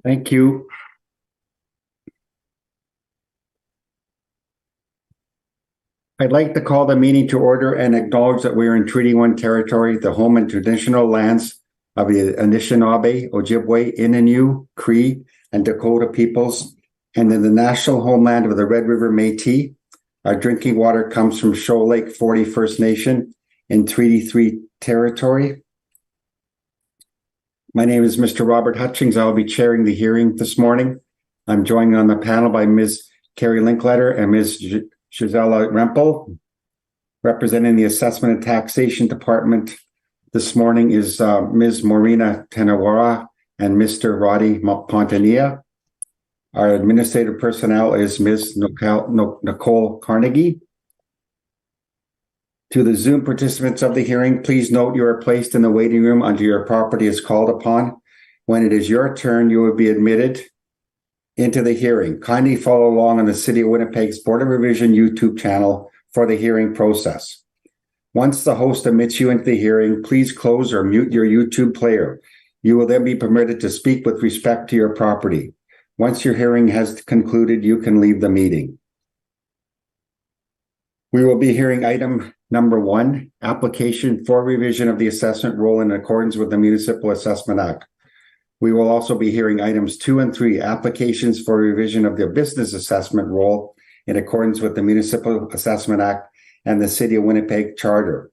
Thank you. I'd like to call the meeting to order and acknowledge that we are in Treaty 1 territory, the home and traditional lands of the Anishinaabe, Ojibwe, Innu, Cree, and Dakota peoples, and in the national homeland of the Red River Métis. Our drinking water comes from Shoal Lake 40 First Nation in Treaty 3 territory. My name is Mr. Robert Hutchings. I will be chairing the hearing this morning. I'm joined on the panel by Ms. Carrie Linkletter and Ms. Gisela Rempel. Representing the Assessment and Taxation Department this morning is Ms. Morena Tenawara and Mr. Roddy Pontanilla. Our administrative personnel is Ms. Nicole Carnegie. To the Zoom participants of the hearing, please note you are placed in the waiting room until your property is called upon. When it is your turn, you will be admitted into the hearing. Kindly follow along on the City of Winnipeg's Board of Revision YouTube channel for the hearing process. Once the host admits you into the hearing, please close or mute your YouTube player. You will then be permitted to speak with respect to your property. Once your hearing has concluded, you can leave the meeting. We will be hearing item number 1, application for revision of the assessment roll in accordance with the Municipal Assessment Act. We will also be hearing items 2 and 3, applications for revision of the business assessment roll in accordance with the Municipal Assessment Act and the City of Winnipeg Charter.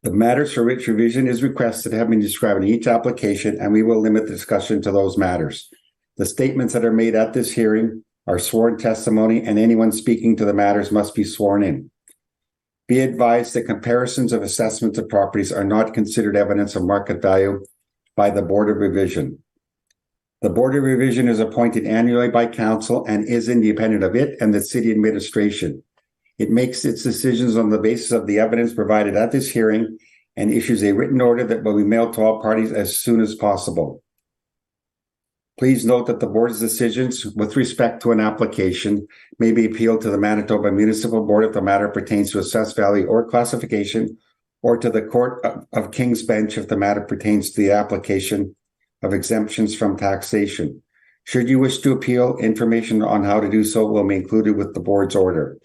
The matters for which revision is requested have been described in each application, and we will limit the discussion to those matters. The statements that are made at this hearing are sworn testimony, and anyone speaking to the matters must be sworn in. Be advised that comparisons of assessments of properties are not considered evidence of market value by the Board of Revision. The Board of Revision is appointed annually by Council and is independent of it and the City Administration. It makes its decisions on the basis of the evidence provided at this hearing and issues a written order that will be mailed to all parties as soon as possible. Please note that the Board's decisions with respect to an application may be appealed to the Manitoba Municipal Board if the matter pertains to assessed value or classification, or to the Court of King's Bench if the matter pertains to the application of exemptions from taxation. Should you wish to appeal, information on how to do so will be included with the Board's order.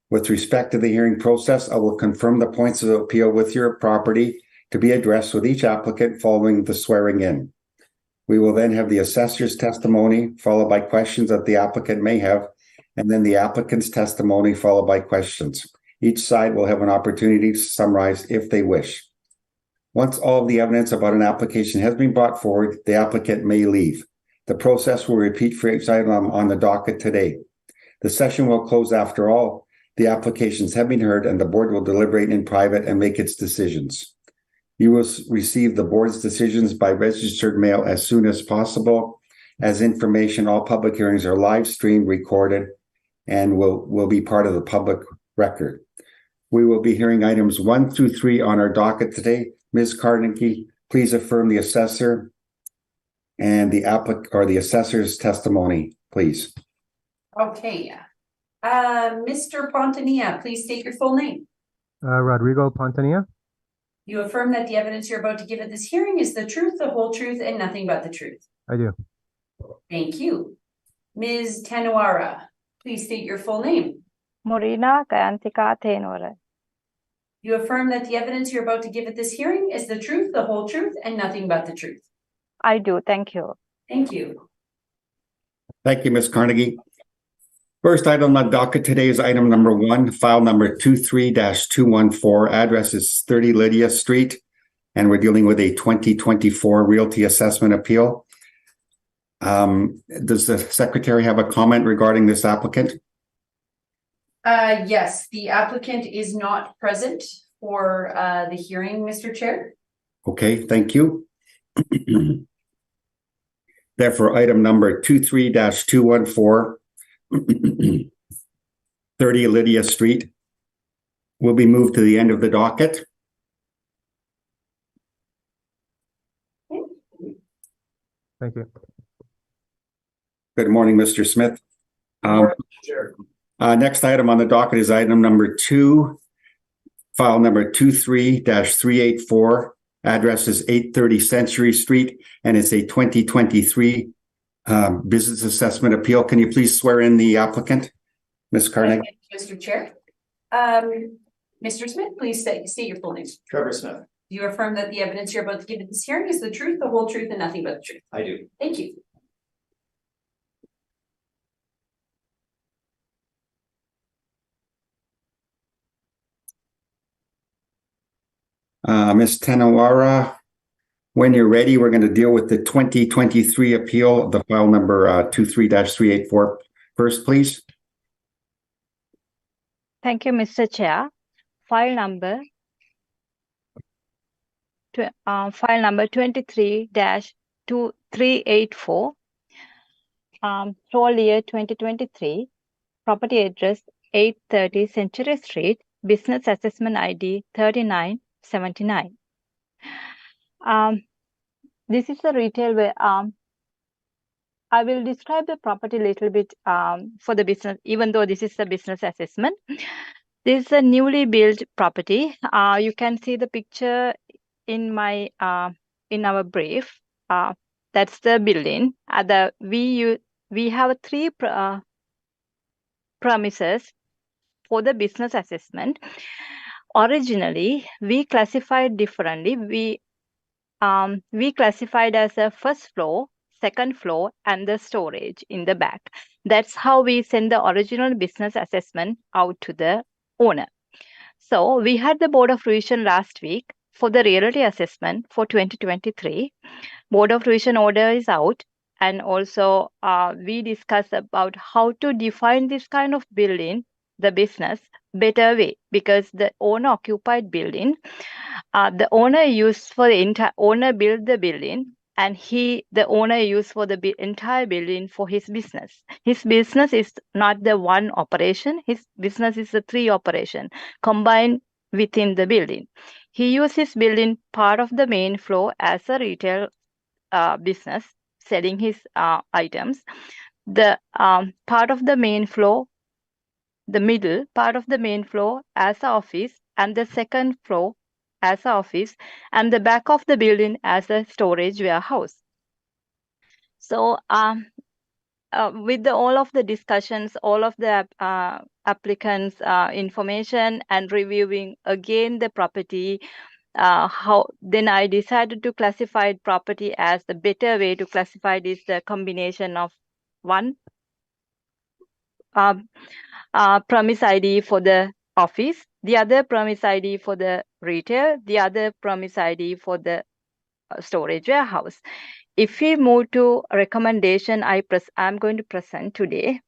With respect to the hearing process, I will confirm the points of appeal with your property to be addressed with each applicant following the swearing in. We will then have the assessor's testimony, followed by questions that the applicant may have, and then the applicant's testimony, followed by questions. Each side will have an opportunity to summarize if they wish. Once all of the evidence about an application has been brought forward, the applicant may leave. The process will repeat for each item on the docket today. The session will close after all the applications have been heard, and the Board will deliberate in private and make its decisions. You will receive the Board's decisions by registered mail as soon as possible. As information, all public hearings are live streamed, recorded, and will be part of the public record. We will be hearing items 1 through 3 on our docket today. Ms. Carnegie, please affirm the assessor and the assessor's testimony, please. Okay. Mr. Pontanilla, please state your full name. Rodrigo Pontanilla. You affirm that the evidence you're about to give at this hearing is the truth, the whole truth, and nothing but the truth. I do. Thank you. Ms. Tenawara, please state your full name. Morena Kayantika Tenore. You affirm that the evidence you're about to give at this hearing is the truth, the whole truth, and nothing but the truth. I do. Thank you. Thank you. Thank you, Ms. Carnegie. First item on the docket today is item number 1, file number 23-214. Address is 30 Lydia Street, and we're dealing with a 2024 realty assessment appeal. Does the secretary have a comment regarding this applicant? Yes, the applicant is not present for the hearing, Mr. Chair. Okay, thank you. Therefore, item number 23-214, 30 Lydia Street, will be moved to the end of the docket. Thank you. Good morning, Mr. Smith. Next item on the docket is item number 2, file number 23-384. Address is 830 Century Street, and it's a 2023 business assessment appeal. Can you please swear in the applicant, Ms. Carnegie? Mr. Chair. Mr. Smith, please state your full name. Trevor Smith. Do you affirm that the evidence you're about to give at this hearing is the truth, the whole truth, and nothing but the truth? I do. Thank you. Ms. Tanawara, when you're ready, we're going to deal with the 2023 appeal of the file number 23-384 first, please. Thank you, Mr. Chair. File number 23-2384, roll year 2023, property address 830 Century Street, business assessment ID 3979. This is the retail where I will describe the property a little bit for the business, even though this is the business assessment. This is a newly built property. You can see the picture in my in our brief. That's the building. We have three premises for the business assessment. Originally, we classified differently. We classified as a first floor, second floor, and the storage in the back. That's how we send the original business assessment out to the owner. So we had the Board of Revision last week for the realty assessment for 2023. Board of Revision order is out, and also we discussed about how to define this kind of building, the business, better way, because the owner occupied building, the owner used for the entire owner built the building, and the owner used for the entire building for his business. His business is not the one operation. His business is the three operation combined within the building. He used his building part of the main floor as a retail business, selling his items. The part of the main floor, the middle part of the main floor as an office, and the second floor as an office, and the back of the building as a storage warehouse. So with all of the discussions, all of the applicants' information and reviewing again the property, then I decided to classify property as the better way to classify it is the combination of one premise ID for the office, the other premise ID for the retail, the other premise ID for the storage warehouse. If we move to recommendation I'm going to present today,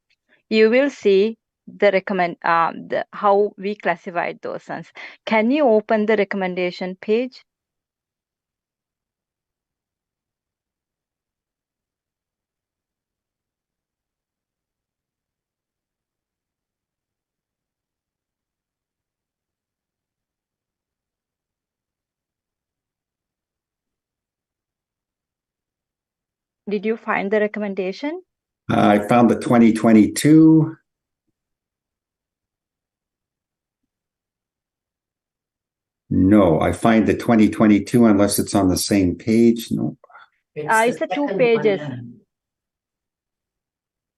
you will see the how we classified those ones. Can you open the recommendation page? Did you find the recommendation? I found the 2022. No, I find the 2022 unless it's on the same page. No. It's the 2 pages.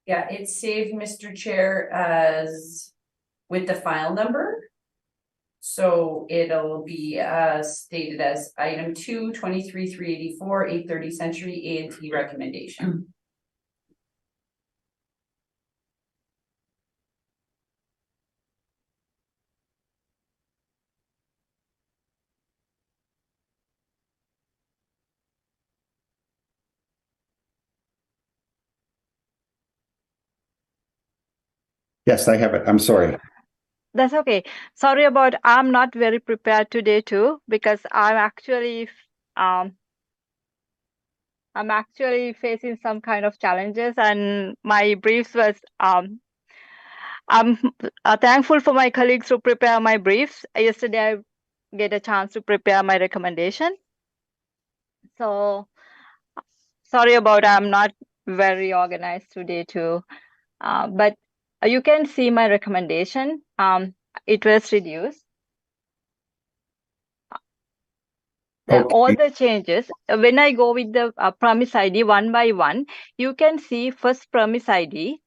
Yeah, it's saved, Mr. Chair, as with the file number. So it'll be stated as item 2, 23-384, 830 Century A&T recommendation. Yes, I have it. I'm sorry. That's okay. Sorry about, I'm not very prepared today too, because I'm actually facing some kind of challenges, and my briefs was I'm thankful for my colleagues to prepare my briefs. Yesterday I get a chance to prepare my recommendation. So sorry about, I'm not very organized today too. But you can see my recommendation. It was reduced. All Okay. the changes, when I go with the premise ID one by one, you can see first premise ID,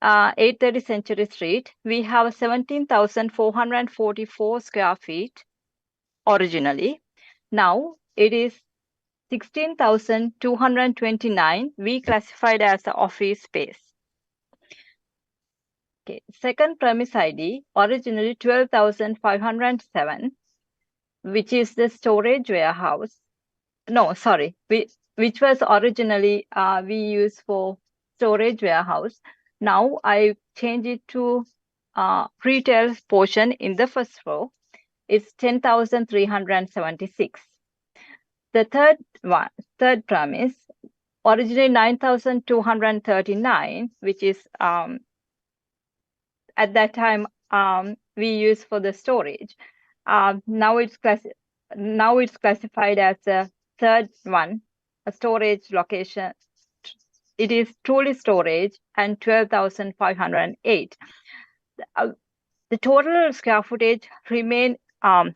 830 Century Street, we have 17,444 square feet originally. Now it is 16,229. We classified as the office space. Okay. Second premise ID, originally 12,507, which is the storage warehouse. No, sorry, which was originally we used for storage warehouse. Now I change it to retail portion in the first row. It's 10,376. The third premise, originally 9,239, which is at that time we used for the storage. Now it's classified as a third one, a storage location. It is truly storage and 12,508. The total square footage remain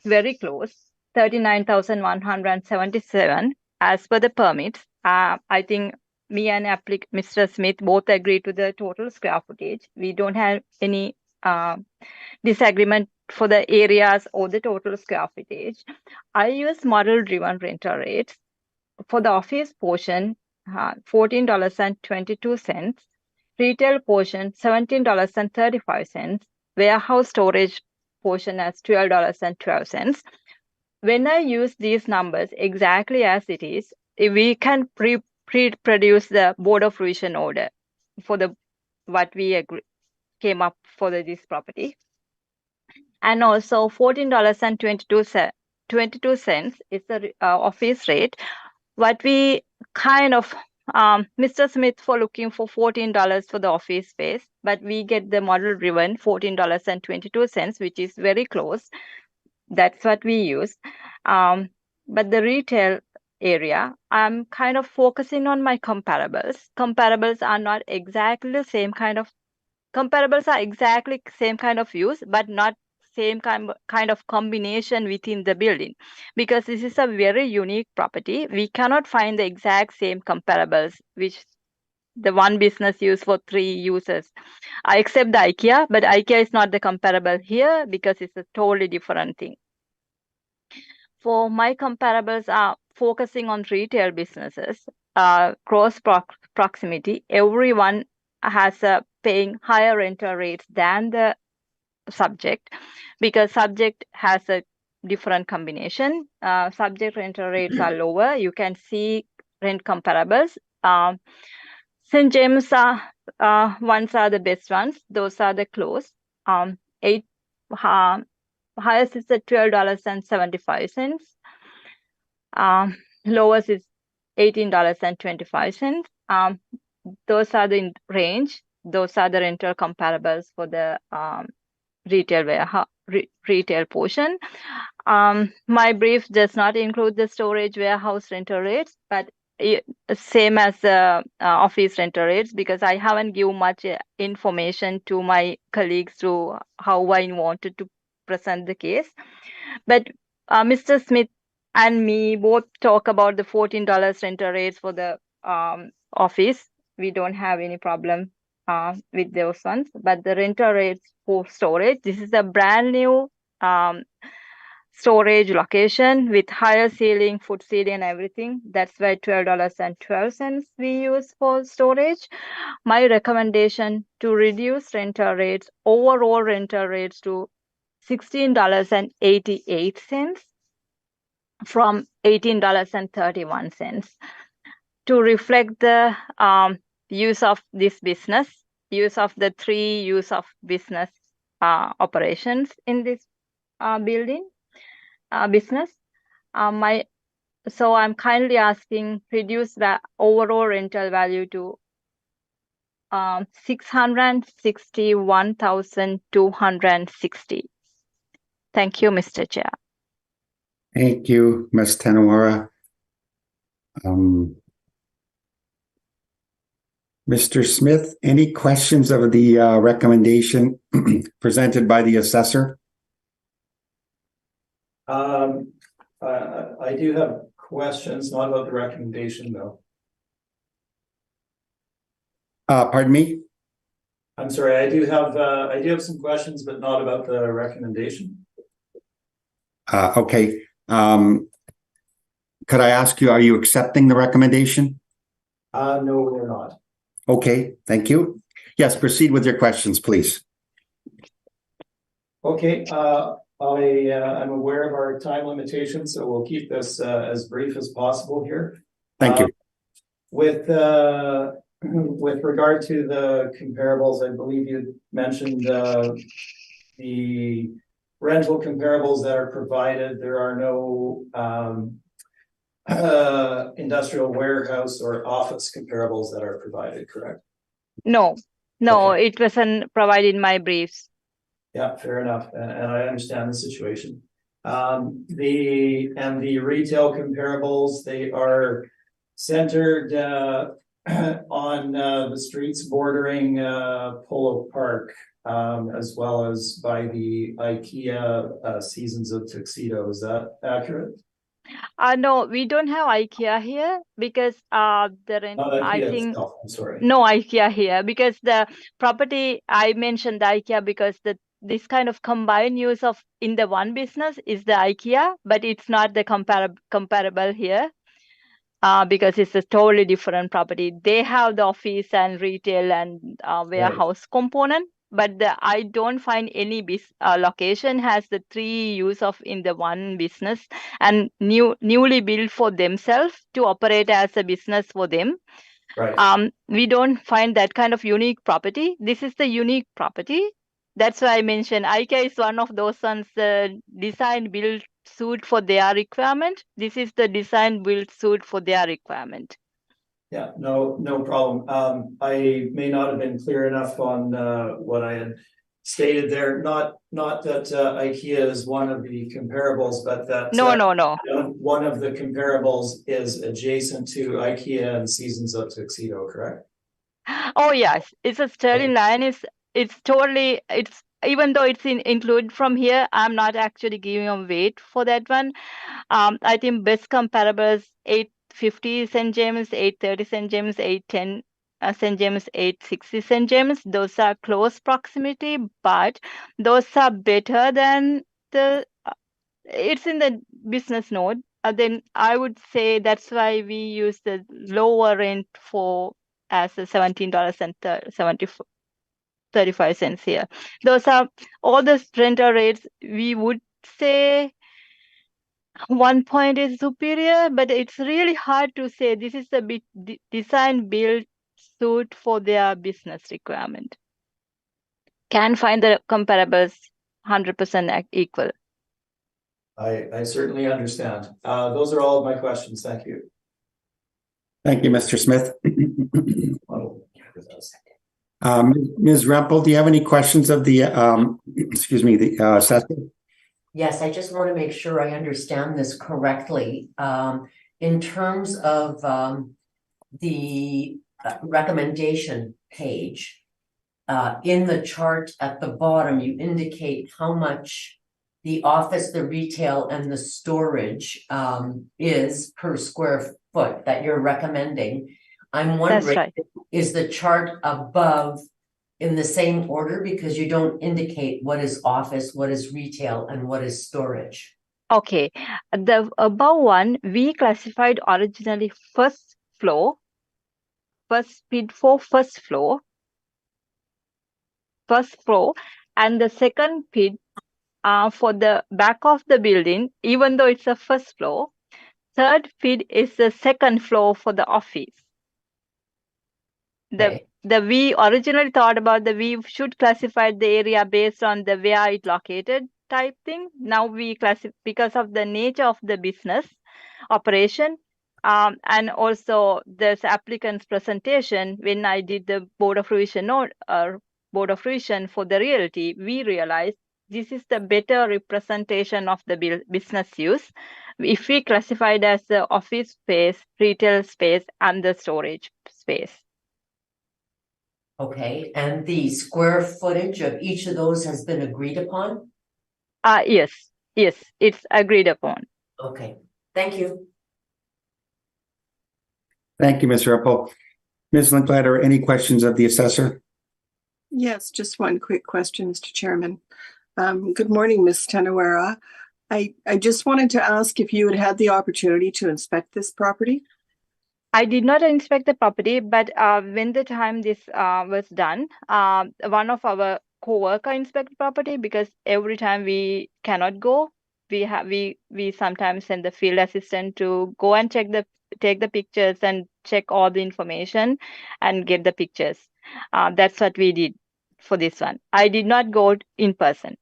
very close, 39,177 as per the permits. I think me and Mr. Smith both agree to the total square footage. We don't have any disagreement for the areas or the total square footage. I use model-driven rental rates. For the office portion, $14.22. Retail portion, $17.35. Warehouse storage portion as $12.12. When I use these numbers exactly as it is, we can pre-produce the board of revision order for the what we came up for this property. And also $14.22 is the office rate. What we kind of Mr. Smith for looking for $14 for the office space, but we get the model driven $14.22, which is very close. That's what we use. But the retail area, I'm kind of focusing on my comparables. Comparables are not exactly the same kind of comparables are exactly same kind of use, but not same kind of combination within the building, because this is a very unique property. We cannot find the exact same comparables which the one business use for 3 users, except the IKEA, but IKEA is not the comparable here because it's a totally different thing. For my comparables are focusing on retail businesses, cross proximity, everyone has a paying higher rental rates than the subject, because subject has a different combination. Subject rental rates are lower. You can see rent comparables. St. James ones are the best ones. Those are the close. Highest is at $12.75. Lowest is $18.25. Those are the range. Those are the rental comparables for the retail portion. My brief does not include the storage warehouse rental rates, but same as the office rental rates, because I haven't given much information to my colleagues to how I wanted to present the case. But Mr. Smith and me both talk about the $14 rental rates for the office. We don't have any problem with those ones, but the rental rates for storage, this is a brand new storage location with higher ceiling, foot ceiling and everything. That's why $12.12 we use for storage. My recommendation to reduce rental rates, overall rental rates to $16.88 from $18.31 to reflect the use of this business, use of the 3 use of business operations in this building business. So I'm kindly asking reduce the overall rental value to $661,260. Thank you, Mr. Chair. Thank you, Ms. Tanawara. Mr. Smith, any questions of the recommendation presented by the assessor? I do have questions, not about the recommendation though. Pardon me? I'm sorry, I do have some questions, but not about the recommendation. Okay. Could I ask you, are you accepting the recommendation? No, they're not. Okay, thank you. Yes, proceed with your questions, please. Okay, I'm aware of our time limitations, so we'll keep this as brief as possible here. Thank you. With regard to the comparables, I believe you mentioned the rental comparables that are provided. There are no industrial warehouse or office comparables that are provided, correct? No, Okay. it wasn't provided in my briefs. Yeah, fair enough, and I understand the situation. The retail comparables, they are centered on the streets bordering Polo Park, as well as by the IKEA Seasons of Tuxedo. Is that accurate? No, we don't have IKEA here because Not I IKEA think itself, I'm sorry. no IKEA here because the property I mentioned the IKEA because this kind of combined use of in the one business is the IKEA, but it's not the comparable here. Because it's a totally different property. They have the office and retail and warehouse component, but I don't find any location has the three use of in the one business and newly built for themselves to operate as a business for them. Right. We don't find that kind of unique property. This is the unique property. That's why I mentioned IKEA is one of those ones, design build suit for their requirement. This is the design build suit for their requirement. Yeah, no problem. I may not have been clear enough on what I had stated there. Not that IKEA is one of the comparables, but that No. one of the comparables is adjacent to IKEA and Seasons of Tuxedo, correct? Oh yes, it's a Sterling line. It's even though it's included from here, I'm not actually giving a weight for that one. I think best comparables 850 St. James, 830 St. James, 810 St. James, 860 St. James. Those are close proximity, but those are better than it's in the business node. Then I would say that's why we use the lower rent for as a $17 and 35 cents here. Those are all the rental rates. We would say 1 point is superior, but it's really hard to say this is a bit design build suit for their business requirement. Can find the comparables 100% equal. I certainly understand. Those are all of my questions. Thank you. Thank you, Mr. Smith. Ms. Rempel, do you have any questions of the, the assessor? Yes, I just want to make sure I understand this correctly. In terms of the recommendation page, in the chart at the bottom, you indicate how much the office, the retail, and the storage is per square foot that you're recommending. I'm wondering, right. Is the chart above in the same order because you don't indicate what is office, what is retail, and what is storage? Okay, the above one we classified originally first floor, first floor, and the second pit for the back of the building, even though it's a first floor. Third pit is the second floor for the office. We originally thought about we should classify the area based on the where it located type thing. Now we classify because of the nature of the business operation, and also this applicant's presentation. When I did the board of revision for the realty, we realized this is the better representation of the business use if we classified as the office space, retail space, and the storage space. Okay, and the square footage of each of those has been agreed upon? Yes, it's agreed upon. Okay, thank you. Thank you, Ms. Rempel. Ms. Linklater, any questions of the assessor? Yes, just one quick question, Mr. Chairman. Good morning, Ms. Tanawera. I just wanted to ask if you had had the opportunity to inspect this property? I did not inspect the property, but when the time this was done, one of our co-worker inspected property, because every time we cannot go, we sometimes send the field assistant to go and take the pictures and check all the information and get the pictures. That's what we did for this one. I did not go in person.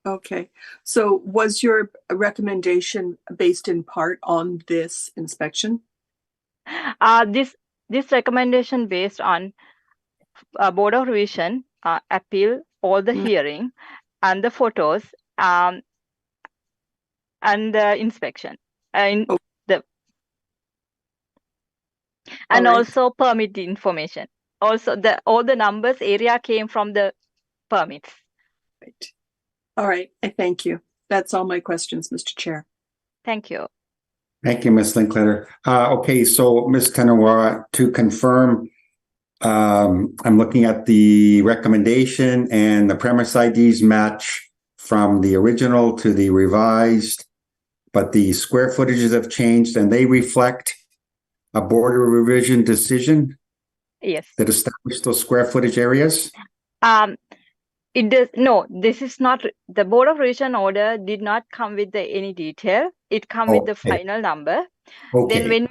Okay, so was your recommendation based in part on this inspection? This recommendation based on Board of Revision appeal, all the hearing and the photos and the inspection and Oh. the All right. also permit information. Also, all the numbers area came from the permits. Right. All right, I thank you. That's all my questions, Mr. Chair. Thank you. Thank you, Ms. Linklater. Okay, so Ms. Tanawara, to confirm, I'm looking at the recommendation and the premise IDs match from the original to the revised, but the square footages have changed and they reflect a Board of Revision decision Yes. that established those square footage areas? It does no. This is not the Board of Revision order. Did not come with any detail. It come with the Okay. final number. Okay. Then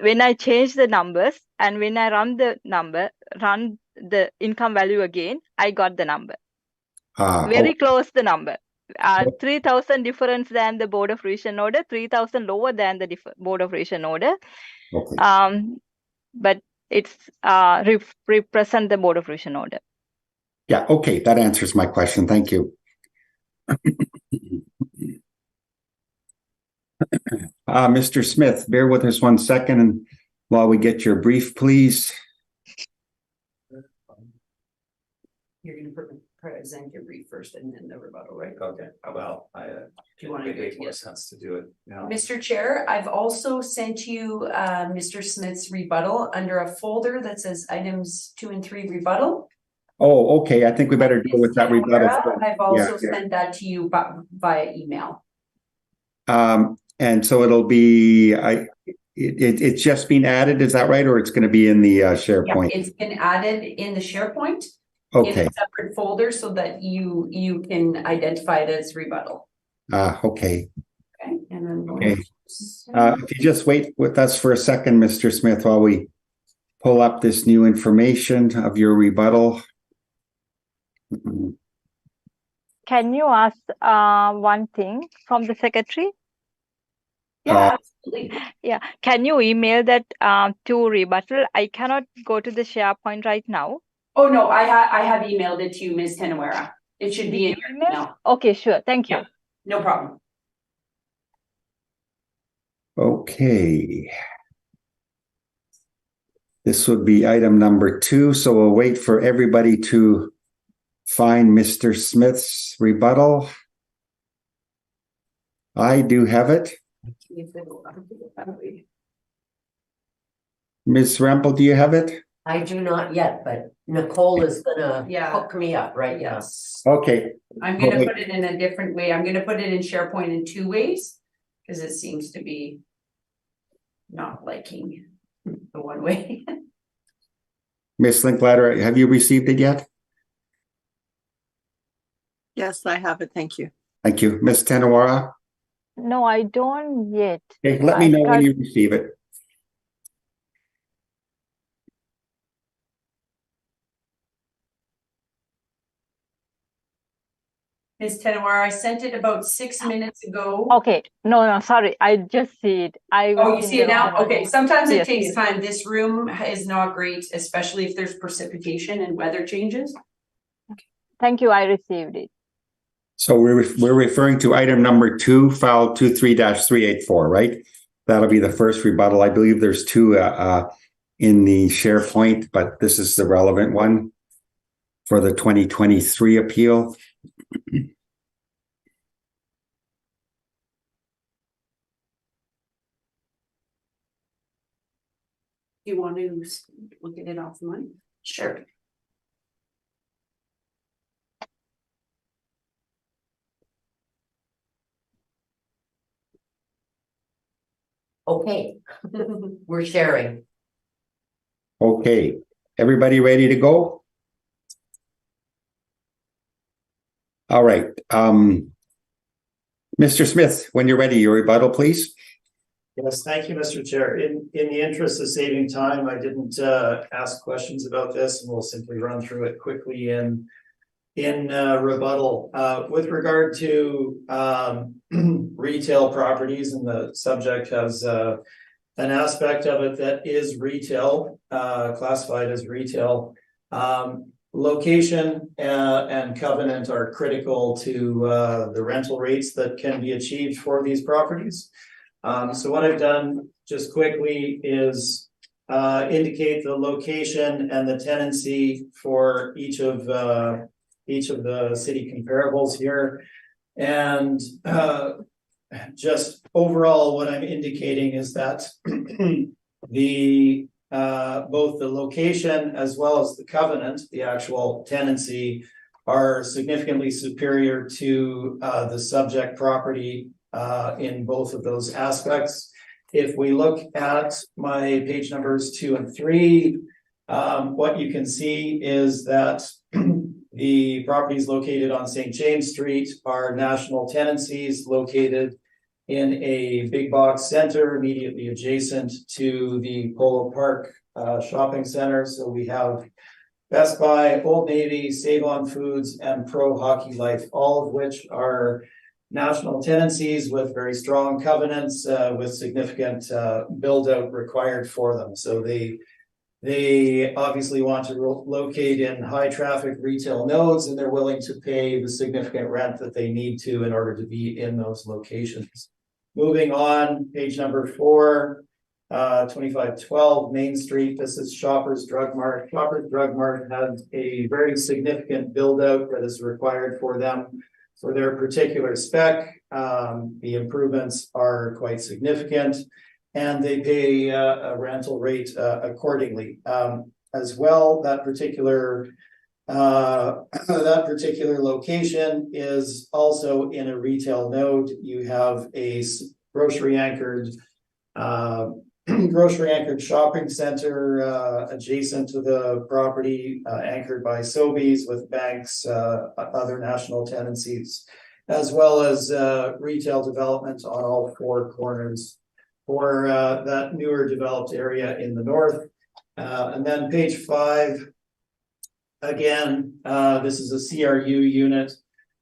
when I change the numbers and when I run the income value again, I got the number. Very close the number. 3,000 difference than the Board of Revision order, 3,000 lower than the Board of Revision order. Okay. But it's represent the Board of Revision order. Yeah, okay, that answers my question. Thank you. Mr. Smith, bear with us 1 second and while we get your brief, please. You're gonna present your brief first and then the rebuttal, right? Okay, well, Do you want to do it make more together? sense to do it now. Mr. Chair, I've also sent you Mr. Smith's rebuttal under a folder that says items 2 and 3 rebuttal. Oh, okay, I think we better deal with that rebuttal. I've also Yeah. sent that to you via email. And so it'll be, it's just been added, is that right? Or it's going to be in the Yeah, SharePoint? it's been added in the SharePoint in Okay, a separate folder so that you can identify it as rebuttal. okay. Okay, and then Okay. If you just wait with us for a second, Mr. Smith, while we pull up this new information of your rebuttal. Can you ask one thing from the secretary? Yeah, absolutely. Yeah, can you email that to rebuttal? I cannot go to the SharePoint right now. Oh no, I have emailed it to you, Ms. Tanawera. It should be in your email. Okay, sure. Thank you. Yeah. No problem. Okay. This would be item number 2, so we'll wait for everybody to find Mr. Smith's rebuttal. I do have it. Ms. Rempel, do you have it? I do not yet, but Nicole is gonna Yeah. hook me up right now. Yes. Okay, I'm gonna put it in a different way. I'm gonna put it in SharePoint in 2 ways. Because it seems to be not liking the one way. Ms. Linklater, have you received it yet? Yes, I have it. Thank you. Thank you. Ms. Tanawara? No, I don't yet. Okay, let me know when you receive it. Ms. Tanawara, I sent it about 6 minutes ago. Okay, no, sorry. I just see it. Oh, you see it now? Okay, sometimes it Yes, takes yes. time. This room is not great, especially if there's precipitation and weather changes. Thank you. I received it. So we're referring to item number 2, file 23-384, right? That'll be the first rebuttal. I believe there's 2 in the SharePoint, but this is the relevant one for the 2023 appeal. Do you want to look at it off the money? Sure. Okay, we're sharing. Okay, everybody ready to go? All right, Mr. Smith, when you're ready, your rebuttal, please. Yes, thank you, Mr. Chair. In the interest of saving time, I didn't ask questions about this, and we'll simply run through it quickly in rebuttal. With regard to retail properties, and the subject has an aspect of it that is retail, classified as retail. Location and covenant are critical to the rental rates that can be achieved for these properties. So what I've done just quickly is indicate the location and the tenancy for each of the city comparables here. And just overall, what I'm indicating is that the both the location as well as the covenant, the actual tenancy, are significantly superior to the subject property in both of those aspects. If we look at my page numbers 2 and 3, what you can see is that the properties located on St. James Street are national tenancies located in a big box center immediately adjacent to the Polo Park shopping center. So we have Best Buy, Old Navy, Save On Foods, and Pro Hockey Life, all of which are national tenancies with very strong covenants, with significant build out required for them. So they obviously want to locate in high traffic retail nodes, and they're willing to pay the significant rent that they need to in order to be in those locations. Moving on, page number 4, 2512 Main Street. This is Shoppers Drug Mart. Shoppers Drug Mart has a very significant build out that is required for them for their particular spec. The improvements are quite significant, and they pay a rental rate accordingly. As well, that particular location is also in a retail node. You have a grocery anchored shopping center adjacent to the property, anchored by Sobeys, with banks, other national tenancies, as well as retail development on all 4 corners for that newer developed area in the north. And then page 5, again, this is a CRU unit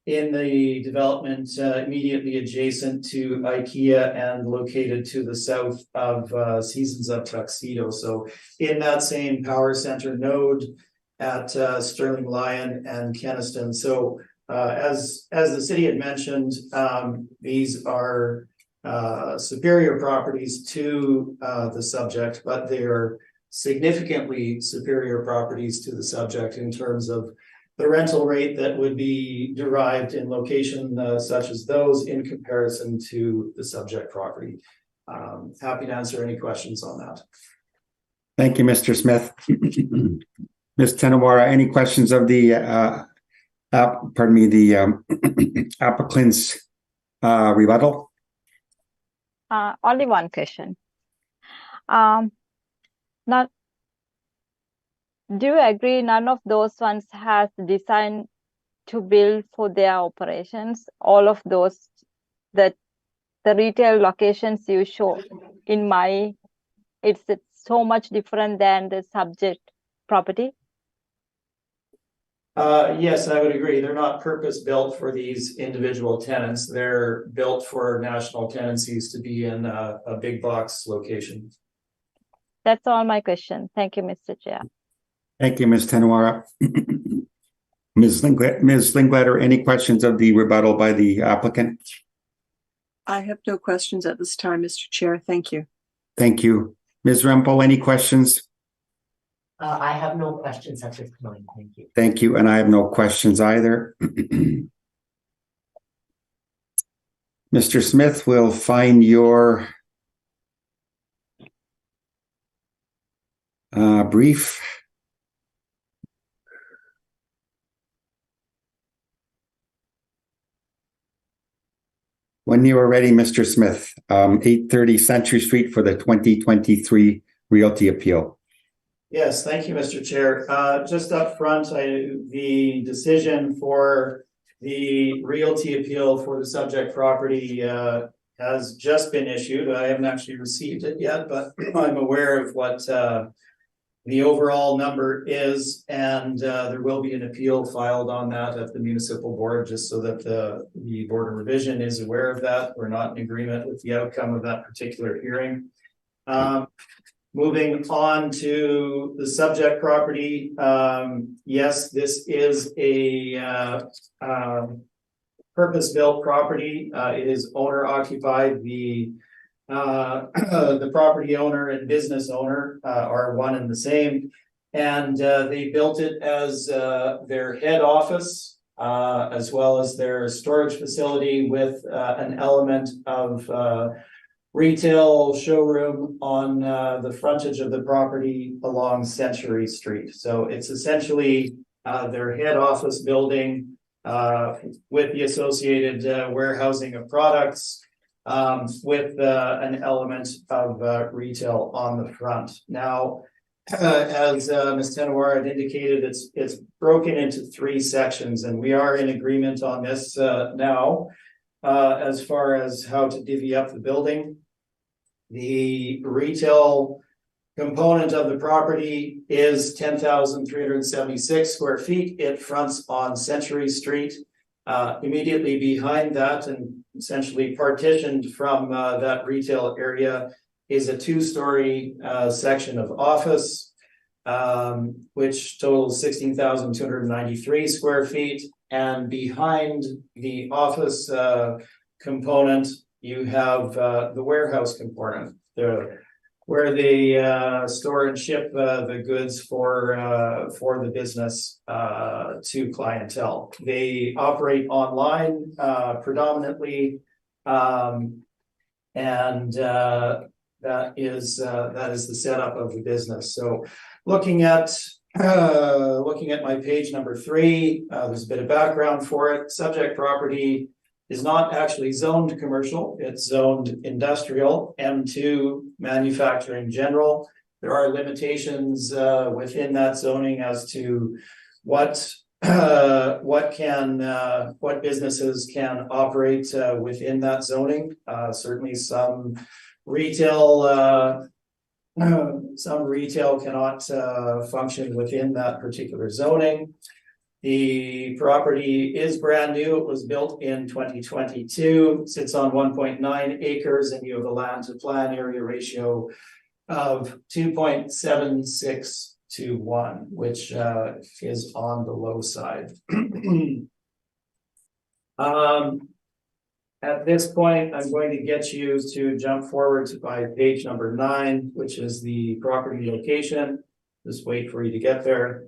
in the development immediately adjacent to IKEA and located to the south of Seasons of Tuxedo. So in that same power center node at Sterling Lion and Keniston. So as the city had mentioned, these are superior properties to the subject, but they are significantly superior properties to the subject in terms of the rental rate that would be derived in location such as those in comparison to the subject property. Happy to answer any questions on that. Thank you, Mr. Smith. Ms. Tenawara, any questions of the applicant's rebuttal? Only one question. Now, do you agree none of those ones has designed to build for their operations? All of those, that the retail locations you show in it's so much different than the subject property? Yes, I would agree. They're not purpose built for these individual tenants. They're built for national tenancies to be in a big box location. That's all my question. Thank you, Mr. Chair. Thank you, Ms. Tenawara. Ms. Linkletter, any questions of the rebuttal by the applicant? I have no questions at this time, Mr. Chair. Thank you. Thank you. Ms. Rempel, any questions? I have no questions at this point. Thank you. Thank you. And I have no questions either. Mr. Smith, we'll find your Brief. When you are ready, Mr. Smith, 830 Century Street for the 2023 Realty Appeal. Yes, thank you, Mr. Chair. Just up front, the decision for the realty appeal for the subject property has just been issued. I haven't actually received it yet, but I'm aware of what the overall number is, and there will be an appeal filed on that at the municipal board, just so that the Board of Revision is aware of that. We're not in agreement with the outcome of that particular hearing. Moving on to the subject property, yes, this is a purpose-built property. It is owner-occupied. The property owner and business owner are one and the same, and they built it as their head office, as well as their storage facility with an element of retail showroom on the frontage of the property along Century Street. So it's essentially their head office building with the associated warehousing of products, with an element of retail on the front. Now, as Ms. Tenowar had indicated, it's broken into 3 sections, and we are in agreement on this now as far as how to divvy up the building. The retail component of the property is 10,376 square feet. It fronts on Century Street. Immediately behind that, and essentially partitioned from that retail area, is a 2-story section of office, which totals 16,293 square feet. And behind the office component, you have the warehouse component, where they store and ship the goods for the business to clientele. They operate online predominantly, and that is the setup of the business. So looking at my page number 3, there's a bit of background for it. Subject property is not actually zoned commercial, it's zoned industrial, M2 manufacturing general. There are limitations within that zoning as to what businesses can operate within that zoning. Certainly some retail cannot function within that particular zoning. The property is brand new. It was built in 2022, sits on 1.9 acres, and you have a land to plan area ratio of 2.76 to 1, which is on the low side. At this point, I'm going to get you to jump forward to my page number 9, which is the property location. Just wait for you to get there.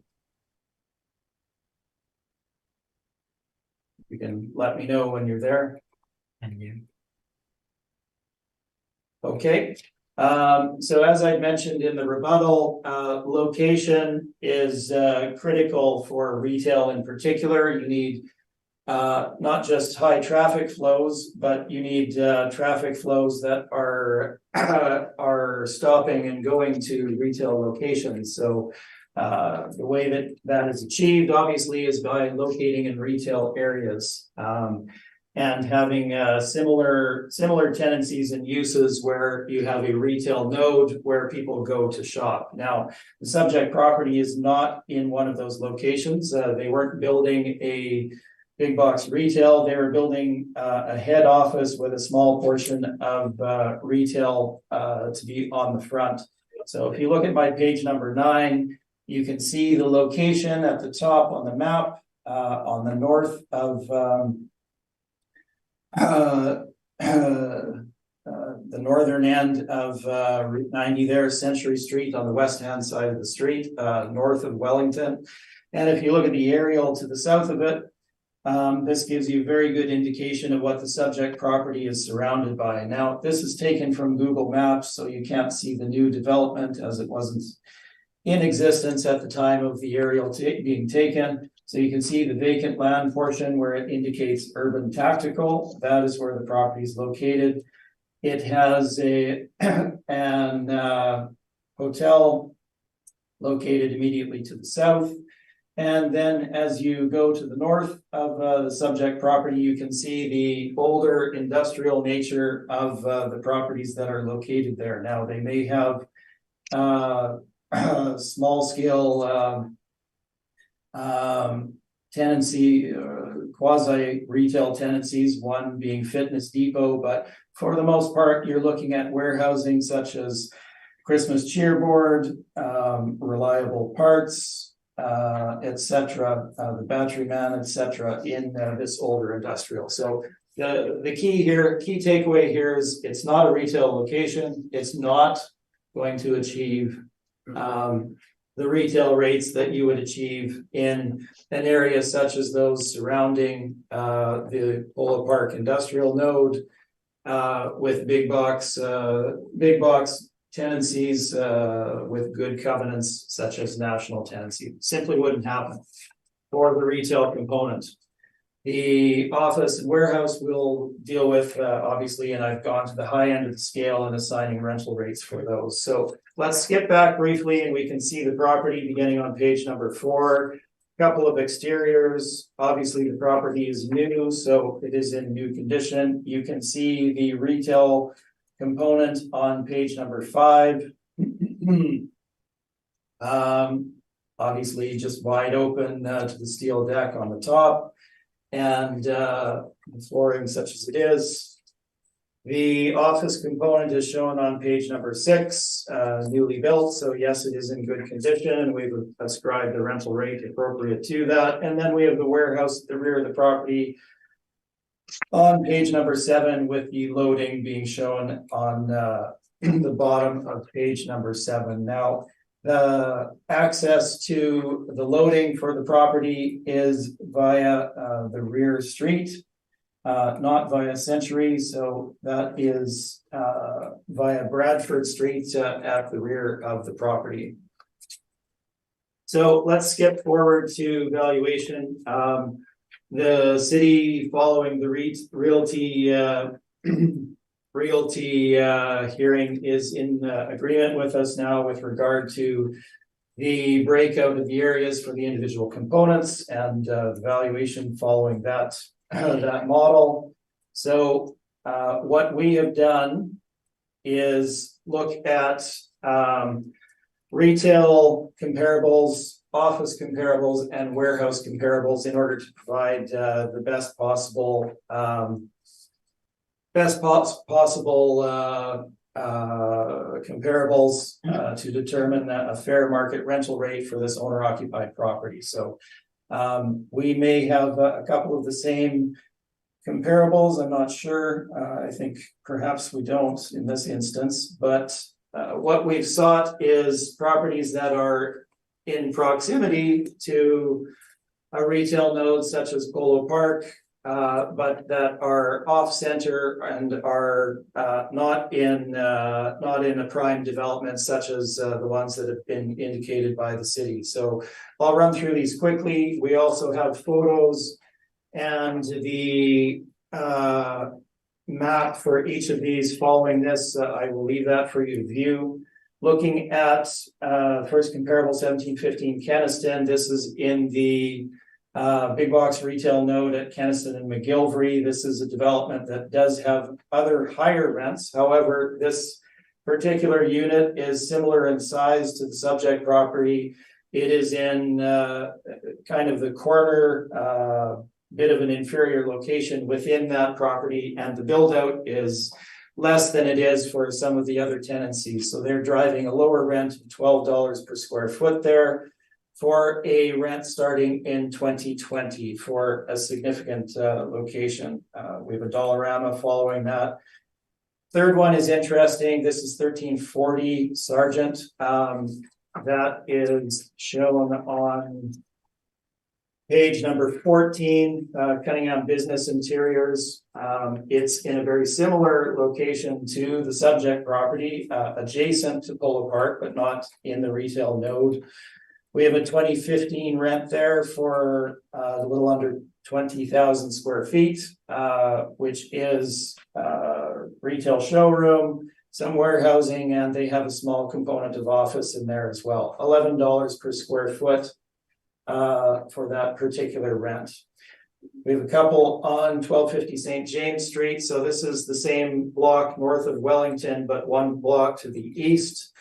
You can let me know when you're there. Okay. So as I mentioned in the rebuttal, location is critical for retail in particular. You need not just high traffic flows, but you need traffic flows that are stopping and going to retail locations. So the way that is achieved, obviously, is by locating in retail areas and having similar tendencies and uses where you have a retail node where people go to shop. Now, the subject property is not in one of those locations. They weren't building a big box retail. They were building a head office with a small portion of retail to be on the front. So if you look at my page number 9, you can see the location at the top on the map on the north of the northern end of Route 90 there, Century Street on the west-hand side of the street, north of Wellington. And if you look at the aerial to the south of it, this gives you a very good indication of what the subject property is surrounded by. Now, this is taken from Google Maps, so you can't see the new development as it wasn't in existence at the time of the aerial being taken. So you can see the vacant land portion where it indicates urban tactical. That is where the property is located. It has an hotel located immediately to the south. And then as you go to the north of the subject property, you can see the older industrial nature of the properties that are located there. Now, they may have small scale tenancy, quasi retail tenancies, one being Fitness Depot, but for the most part, you're looking at warehousing such as Christmas cheerboard, reliable parts, etc., the battery man, etc., in this older industrial. So the key takeaway here is it's not a retail location. It's not going to achieve the retail rates that you would achieve in an area such as those surrounding the Polo Park industrial node with big box tenancies with good covenants such as national tenancy. Simply wouldn't happen for the retail component. The office and warehouse will deal with obviously, and I've gone to the high end of the scale in assigning rental rates for those. So let's skip back briefly and we can see the property beginning on page number 4. A couple of exteriors. Obviously the property is new, so it is in new condition. You can see the retail component on page number 5. Obviously just wide open to the steel deck on the top. And flooring such as it is. The office component is shown on page number 6, newly built. So yes, it is in good condition. We've ascribed the rental rate appropriate to that. And then we have the warehouse at the rear of the property on page number 7 with the loading being shown on the bottom of page number 7. Now, the access to the loading for the property is via the rear street, not via Century. So that is via Bradford Street at the rear of the property. So let's skip forward to valuation. The city, following the realty hearing, is in agreement with us now with regard to the breakout of the areas for the individual components and the valuation following that that model. So what we have done is look at retail comparables, office comparables, and warehouse comparables in order to provide the best possible comparables to determine a fair market rental rate for this owner occupied property. So we may have a couple of the same comparables. I'm not sure. I think perhaps we don't in this instance, but what we've sought is properties that are in proximity to a retail node such as Polo Park, but that are off center and are not in a prime development such as the ones that have been indicated by the city. So I'll run through these quickly. We also have photos and the map for each of these following this. I will leave that for you to view. Looking at first comparable 1715 Kenaston. This is in the big box retail node at Kenaston and McGilvery. This is a development that does have other higher rents. However, this particular unit is similar in size to the subject property. It is in kind of the corner, bit of an inferior location within that property, and the build out is less than it is for some of the other tenancies. So they're driving a lower rent of $12 per square foot there for a rent starting in 2020 for a significant location. We have a Dollarama following that. Third one is interesting. This is 1340 Sargent. That is shown on Page number 14, Cunningham Business Interiors. It's in a very similar location to the subject property, adjacent to Polo Park, but not in the retail node. We have a 2015 rent there for a little under 20,000 square feet, which is retail showroom, some warehousing, and they have a small component of office in there as well. $11 per square foot for that particular rent. We have a couple on 1250 St. James Street. So this is the same block north of Wellington, but one block to the east.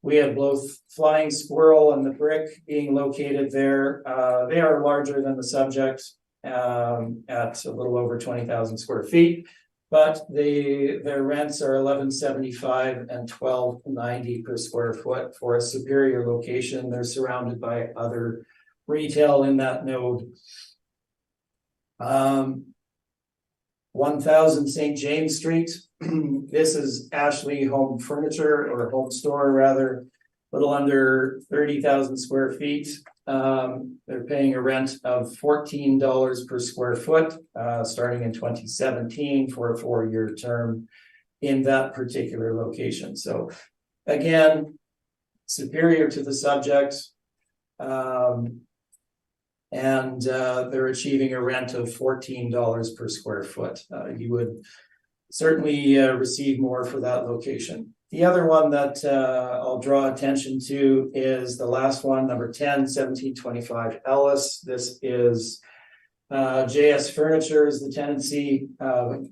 We have both Flying Squirrel and the Brick being located there. They are larger than the subject at a little over 20,000 square feet, but their rents are $11.75 and $12.90 per square foot for a superior location. They're surrounded by other retail in that node. 1000 St. James Street. This is Ashley Home Furniture, or Home Store rather, a little under 30,000 square feet. They're paying a rent of $14 per square foot, starting in 2017 for a 4-year term in that particular location. So again, superior to the subject. And they're achieving a rent of $14 per square foot. You would certainly receive more for that location. The other one that I'll draw attention to is the last one, number 10, 1725 Ellis. This is JS Furniture is the tenancy, a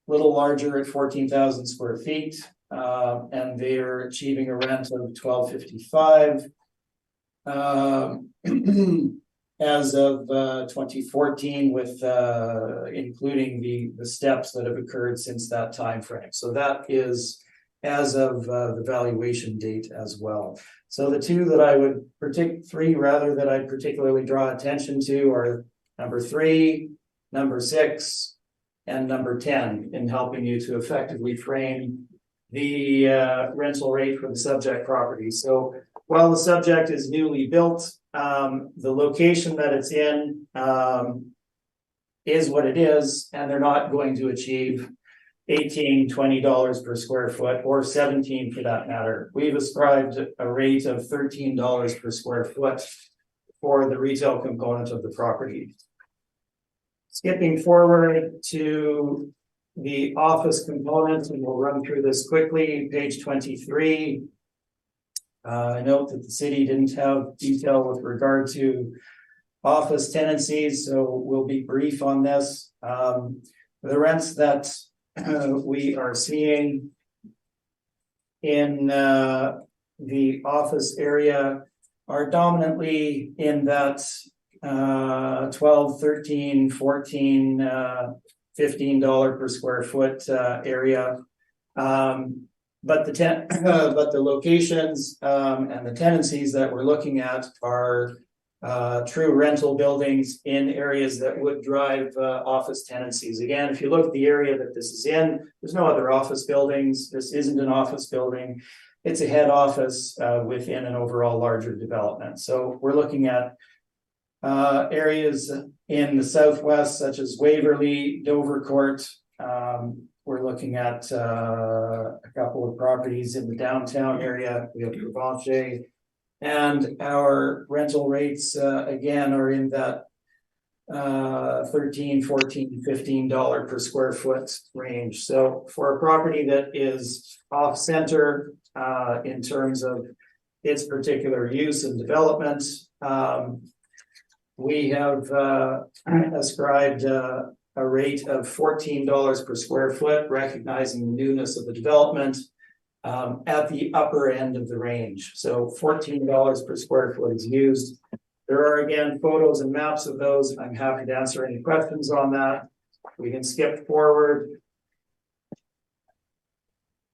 little larger at 14,000 square feet, and they're achieving a rent of $12.55. As of 2014, with including the steps that have occurred since that time frame. So that is as of the valuation date as well. So the two that I would three rather that I'd particularly draw attention to are number 3, number 6, and number 10 in helping you to effectively frame the rental rate for the subject property. So while the subject is newly built, the location that it's in is what it is, and they're not going to achieve $18, $20 per square foot, or 17 for that matter. We've ascribed a rate of $13 per square foot for the retail component of the property. Skipping forward to the office component, and we'll run through this quickly, page 23. I note that the city didn't have detail with regard to office tenancies, so we'll be brief on this. The rents that we are seeing in the office area are dominantly in that $12, $13, $14, $15 per square foot area. But the locations and the tenancies that we're looking at are true rental buildings in areas that would drive office tenancies. Again, if you look at the area that this is in, there's no other office buildings. This isn't an office building. It's a head office within an overall larger development. So we're looking at areas in the southwest, such as Waverly, Dovercourt. We're looking at a couple of properties in the downtown area. We have Provencher, and our rental rates again are in that $13, $14, $15 per square foot range. So for a property that is off center in terms of its particular use and development, we have ascribed a rate of $14 per square foot, recognizing the newness of the development at the upper end of the range. So $14 per square foot is used. There are again photos and maps of those. I'm happy to answer any questions on that. We can skip forward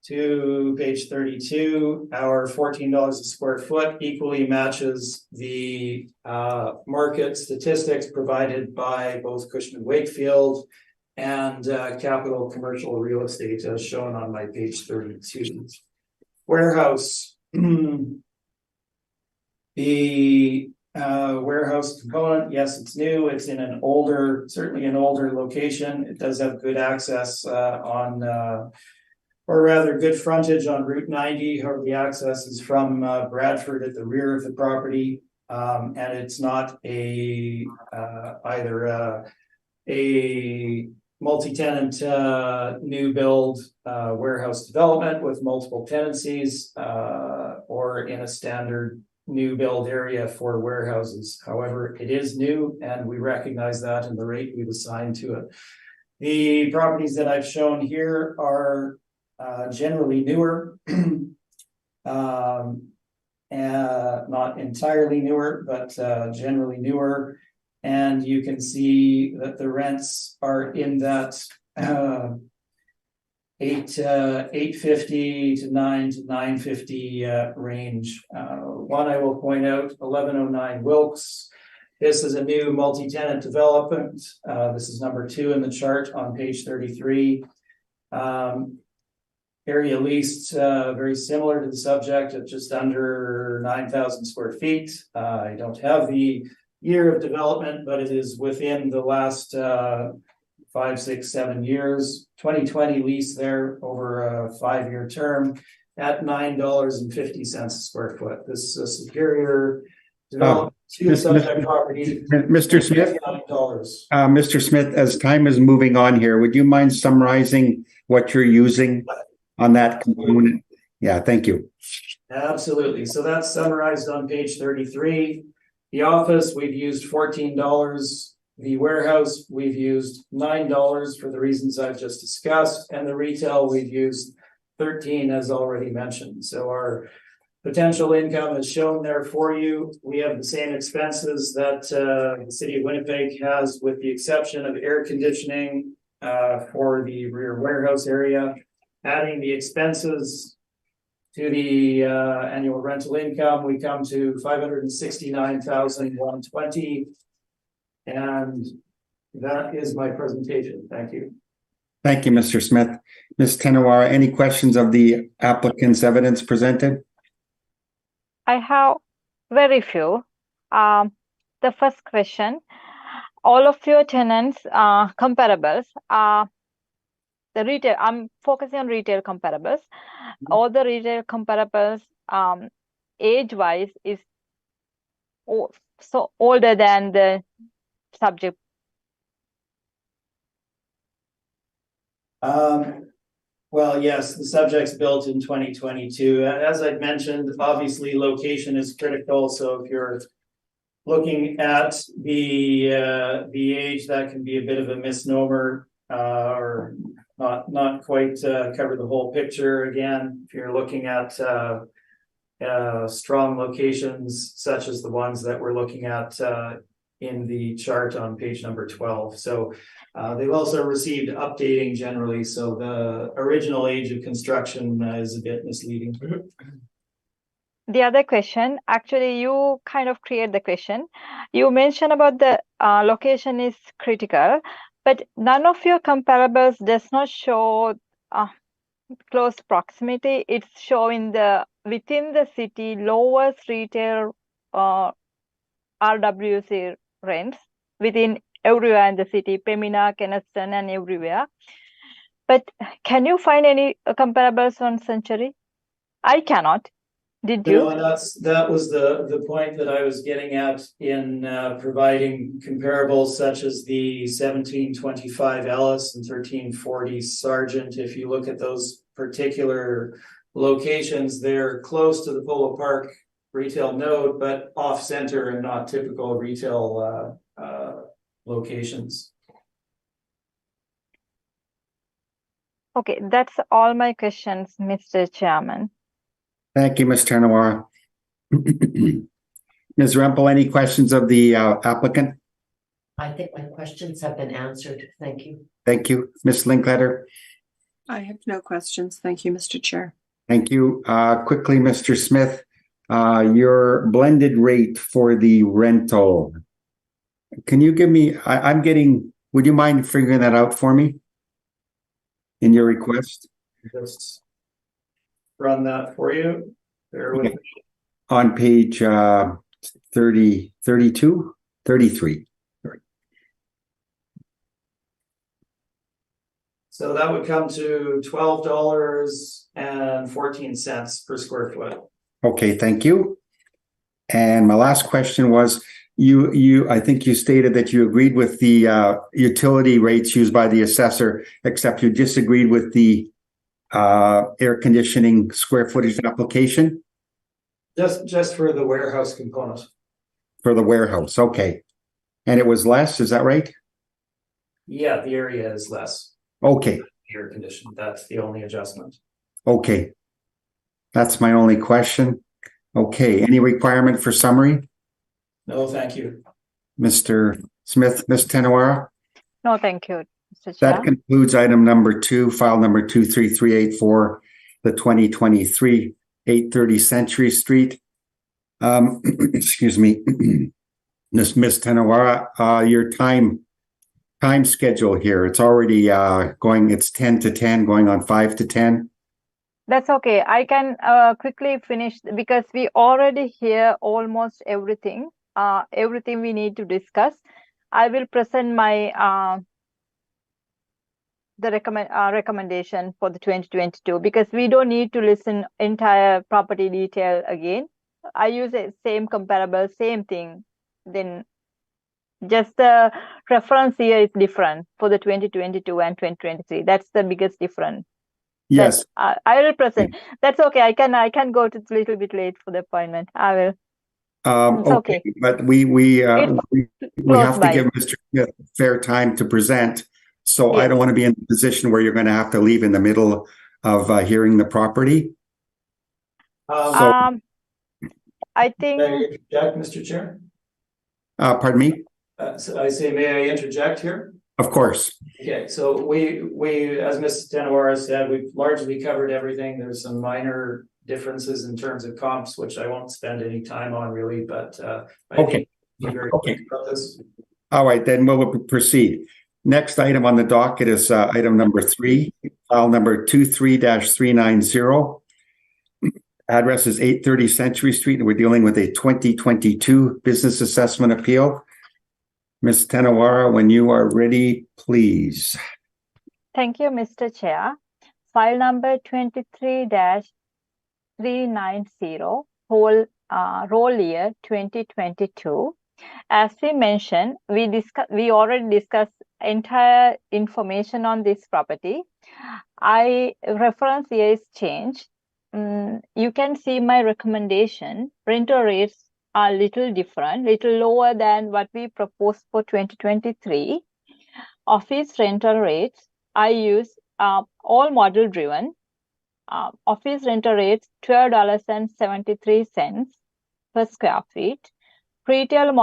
to page 32. Our $14 a square foot equally matches the market statistics provided by both Cushman Wakefield and Capital Commercial Real Estate, as shown on my page 32. Warehouse. The warehouse component, yes, it's new. It's in an older, certainly an older location. It does have good access or rather good frontage on Route 90. However, the access is from Bradford at the rear of the property. And it's not either a multi-tenant new build warehouse development with multiple tenancies or in a standard new build area for warehouses. However, it is new and we recognize that in the rate we've assigned to it. The properties that I've shown here are generally newer, not entirely newer, but generally newer. And you can see that the rents are in that $850 to $950 range. One I will point out, 1109 Wilkes. This is a new multi-tenant development. This is number 2 in the chart on page 33. Area leased very similar to the subject at just under 9,000 square feet. I don't have the year of development, but it is within the last 5, 6, 7 years. 2020 lease there over a 5-year term at $9.50 a square foot. This is a superior development to the subject property. Mr. Smith, Mr. Smith, as time is moving on here, would you mind summarizing what you're using on that component? Yeah, thank you. Absolutely. So that's summarized on page 33. The office, we've used $14. The warehouse, we've used $9 for the reasons I've just discussed. And the retail, we've used $13, as already mentioned. So our potential income is shown there for you. We have the same expenses that the city of Winnipeg has, with the exception of air conditioning for the rear warehouse area. Adding the expenses to the annual rental income, we come to $569,120. And that is my presentation. Thank you. Thank you, Mr. Smith. Ms. Tenawara, any questions of the applicant's evidence presented? I have very few. The first question, all of your tenants comparables are the retail. I'm focusing on retail comparables. All the retail comparables age-wise is so older than the subject. Well, yes, the subject's built in 2022. As I've mentioned, obviously location is critical. So if you're looking at the age, that can be a bit of a misnomer or not quite cover the whole picture. Again, if you're looking at strong locations such as the ones that we're looking at in the chart on page number 12. So they've also received updating generally. So the original age of construction is a bit misleading. The other question, actually, you kind of create the question. You mentioned about the location is critical, but none of your comparables does not show close proximity. It's showing the within the city lowest retail RWC rents within everywhere in the city, Pemina, Kenaston, and everywhere. But can you find any comparables on Century? I cannot. Did you? No, and that was the point that I was getting at in providing comparables such as the 1725 Ellis and 1340 Sargent. If you look at those particular locations, they're close to the Polo Park retail node, but off center and not typical retail locations. Okay, that's all my questions, Mr. Chairman. Thank you, Ms. Tenawara. Ms. Rempel, any questions of the applicant? I think my questions have been answered. Thank you. Thank you. Ms. Linkletter? I have no questions. Thank you, Mr. Chair. Thank you. Quickly, Mr. Smith, your blended rate for the rental. Can you give me, would you mind figuring that out for me in your request? Just run that for you. There with on page 32, 33. So that would come to $12.14 per square foot. Okay, thank you. And my last question was, I think you stated that you agreed with the utility rates used by the assessor, except you disagreed with the air conditioning square footage application Just for the warehouse component. for the warehouse. Okay. And it was less, is that right? Yeah, the area is less Okay, air conditioned. That's the only adjustment. okay. That's my only question. Okay, any requirement for summary? No, thank you. Mr. Smith, Ms. Tenawara? No, thank you, Mr. That Chair. concludes item number 2, file number 23384, the 2023 830 Century Street. Excuse me, Ms. Tenawara, your time schedule here, it's already it's 10 to 10, going on 5 to 10. That's okay. I can quickly finish because we already hear almost everything. Everything we need to discuss. I will present my recommendation for the 2022 because we don't need to listen entire property detail again. I use the same comparable, same thing. Then just the reference year is different for the 2022 and 2023. That's the biggest difference. Yes. I will present. That's okay. I can go to a little bit late for the appointment. I will. It's okay. But we have to by. give Mr. Smith fair time to present. So I Yes. don't want to be in a position where you're going to have to leave in the middle of hearing the property. I think. May I interject, Mr. Chair? Pardon me? So I say, may I interject here? Of course. Okay, so we, as Ms. Tenawara said, we've largely covered everything. There's some minor differences in terms of comps, which I won't spend any time on really, but I think we'll be very quick about this. All right, then we'll proceed. Next item on the docket is item number 3, file number 23-390. Address is 830 Century Street, and we're dealing with a 2022 business assessment appeal. Ms. Tenawara, when you are ready, please. Thank you, Mr. Chair. File number 23-390, roll year 2022. As we mentioned, we already discussed entire information on this property. Reference year is changed. You can see my recommendation. Rental rates are little different, little lower than what we proposed for 2023. Office rental rates, I use all model driven. Office rental rates $12.73 per square feet. Retail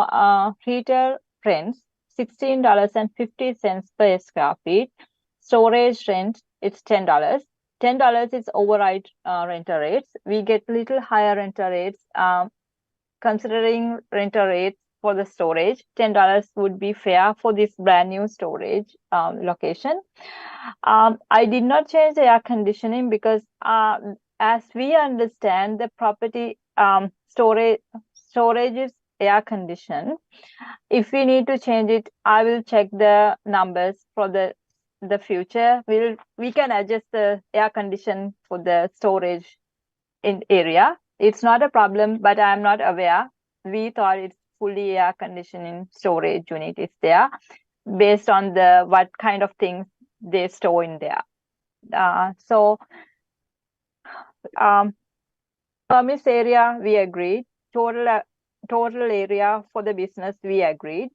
rents $16.50 per square feet. Storage rent it's $10. $10 is override rental rates. We get little higher rental rates. Considering rental rates for the storage, $10 would be fair for this brand new storage location. I did not change the air conditioning because as we understand the property storage is air conditioned. If we need to change it, I will check the numbers for the future. We can adjust the air condition for the storage in area. It's not a problem, but I'm not aware. We thought it's fully air conditioning storage unit is there based on what kind of things they store in there. Permits area, we agreed. Total area for the business, we agreed.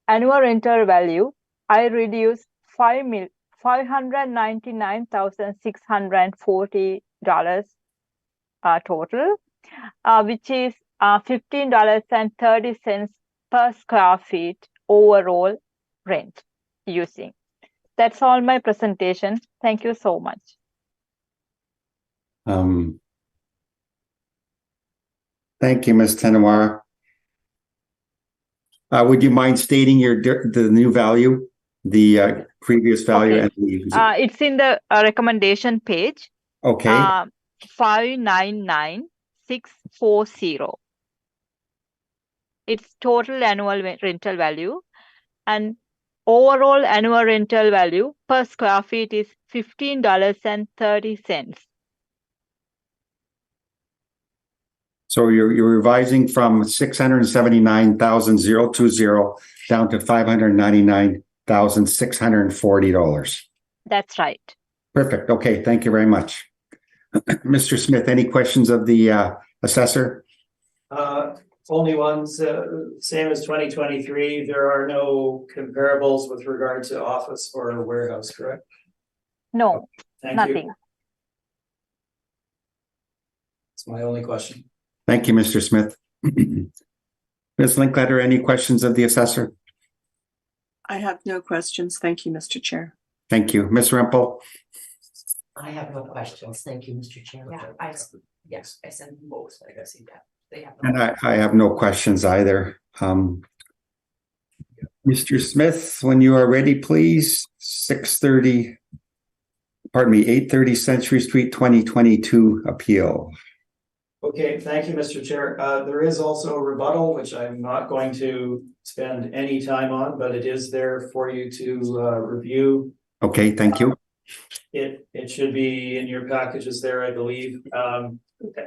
Annual rental value, I reduced $599,640 total, which is $15.30 per square feet overall rent using. That's all my presentation. Thank you so much. Thank you, Ms. Tenawara. Would you mind stating the new value, the previous value? Okay. And the It's in the recommendation page. okay. 599,640. its total annual rental value, and overall annual rental value per square feet is $15.30. So you're revising from 679,020 down to $599,640. That's right. Perfect. Okay, thank you very much. Mr. Smith, any questions of the assessor? Only ones, same as 2023. There are no comparables with regard to office or warehouse, correct? No, Thank nothing. you. That's my only question. Thank you, Mr. Smith. Ms. Linkletter, any questions of the assessor? I have no questions. Thank you, Mr. Chair. Thank you. Ms. Rempel? I have no questions. Thank you, Mr. Chairman. Yes, I sent them both. I gotta see that. They have. And I have no questions either. Mr. Smith, when you are ready, please. 830 Century Street, 2022 appeal. Okay, thank you, Mr. Chair. There is also a rebuttal, which I'm not going to spend any time on, but it is there for you to review. Okay, thank you. It should be in your packages there, I believe.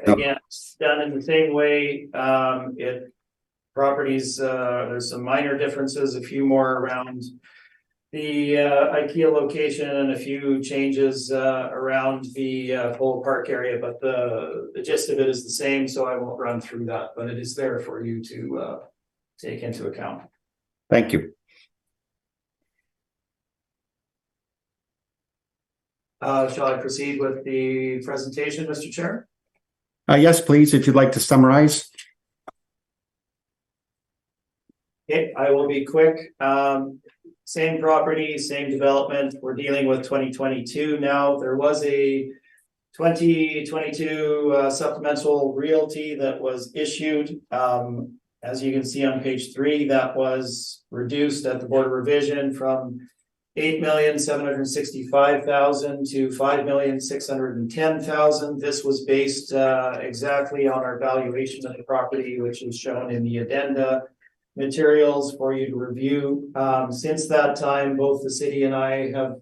Again, it's done in the same way. There's some minor differences, a few more around the IKEA location and a few changes around the Polo Park area, but the gist of it is the same, so I won't run through that, but it is there for you to take into account. Thank you. Shall I proceed with the presentation, Mr. Chair? Yes, please, if you'd like to summarize. Okay, I will be quick. Same property, same development. We're dealing with 2022 now. There was a 2022 supplemental realty that was issued. As you can see on page 3, that was reduced at the Board of Revision from $8,765,000 to $5,610,000. This was based exactly on our valuation of the property, which is shown in the addenda materials for you to review. Since that time, both the city and I have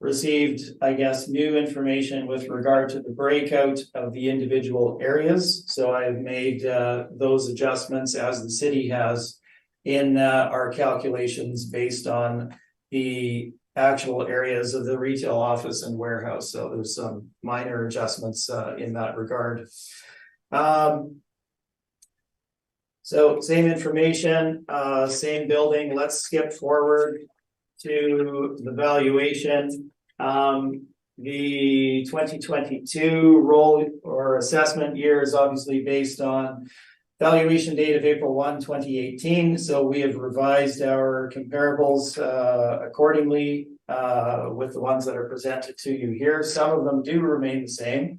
received, I guess, new information with regard to the breakout of the individual areas. So I've made those adjustments, as the city has, in our calculations based on the actual areas of the retail, office, and warehouse. So there's some minor adjustments in that regard. So same information, same building. Let's skip forward to the valuation. The 2022 roll or assessment year is obviously based on valuation date of April 1, 2018. So we have revised our comparables accordingly with the ones that are presented to you here. Some of them do remain the same.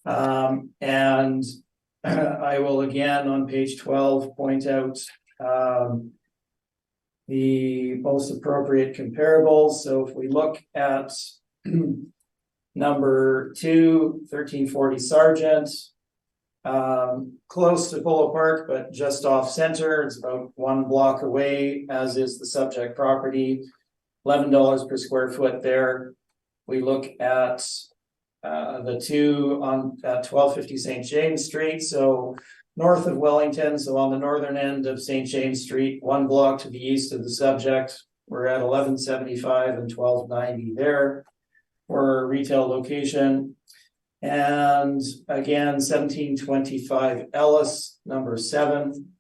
And I will again on page 12 point out the most appropriate comparables. So if we look at number 2, 1340 Sargent, close to Polo Park, but just off center. It's about 1 block away, as is the subject property. $11 per square foot there. We look at the 2 on at 1250 St. James Street, so north of Wellington, so on the northern end of St. James Street, 1 block to the east of the subject. We're at 1175 and 1290 there for a retail location. And again, 1725 Ellis, number 7.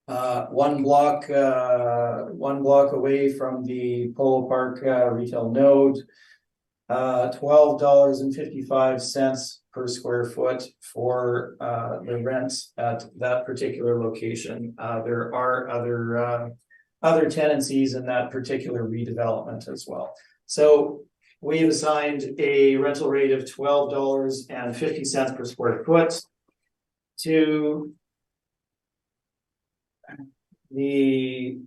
1 block away from the Polo Park retail node. $12.55 per square foot for the rent at that particular location. There are other tenancies in that particular redevelopment as well. So we have assigned a rental rate of $12.50 per square foot to the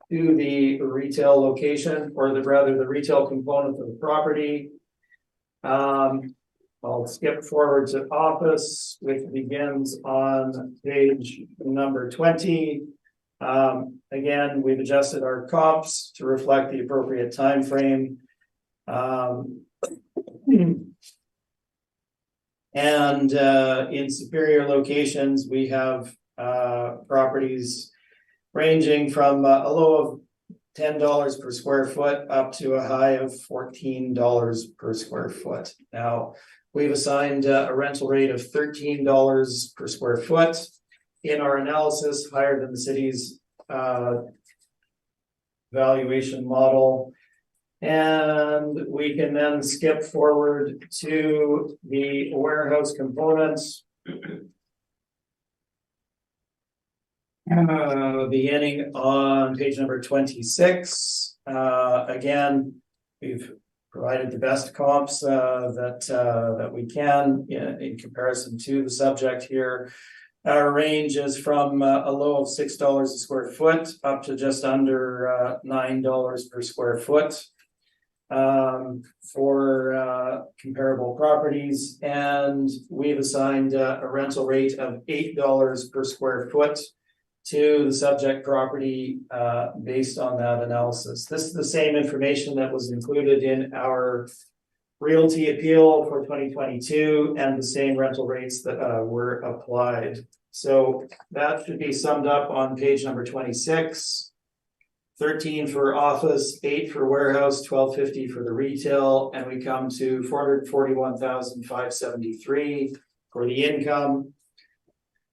retail location, or the retail component of the property. I'll skip forward to office, which begins on page number 20. Again, we've adjusted our comps to reflect the appropriate time frame. And in superior locations, we have properties ranging from a low of $10 per square foot up to a high of $14 per square foot. Now, we've assigned a rental rate of $13 per square foot. In our analysis, higher than the city's valuation model. And we can then skip forward to the warehouse components. Beginning on page number 26. Again, we've provided the best comps that we can in comparison to the subject here. Our range is from a low of $6 a square foot up to just under $9 per square foot for comparable properties. And we've assigned a rental rate of $8 per square foot to the subject property based on that analysis. This is the same information that was included in our realty appeal for 2022 and the same rental rates that were applied. So that should be summed up on page number 26. 13 for office, 8 for warehouse, $1,250 for the retail, and we come to $441,573 for the income.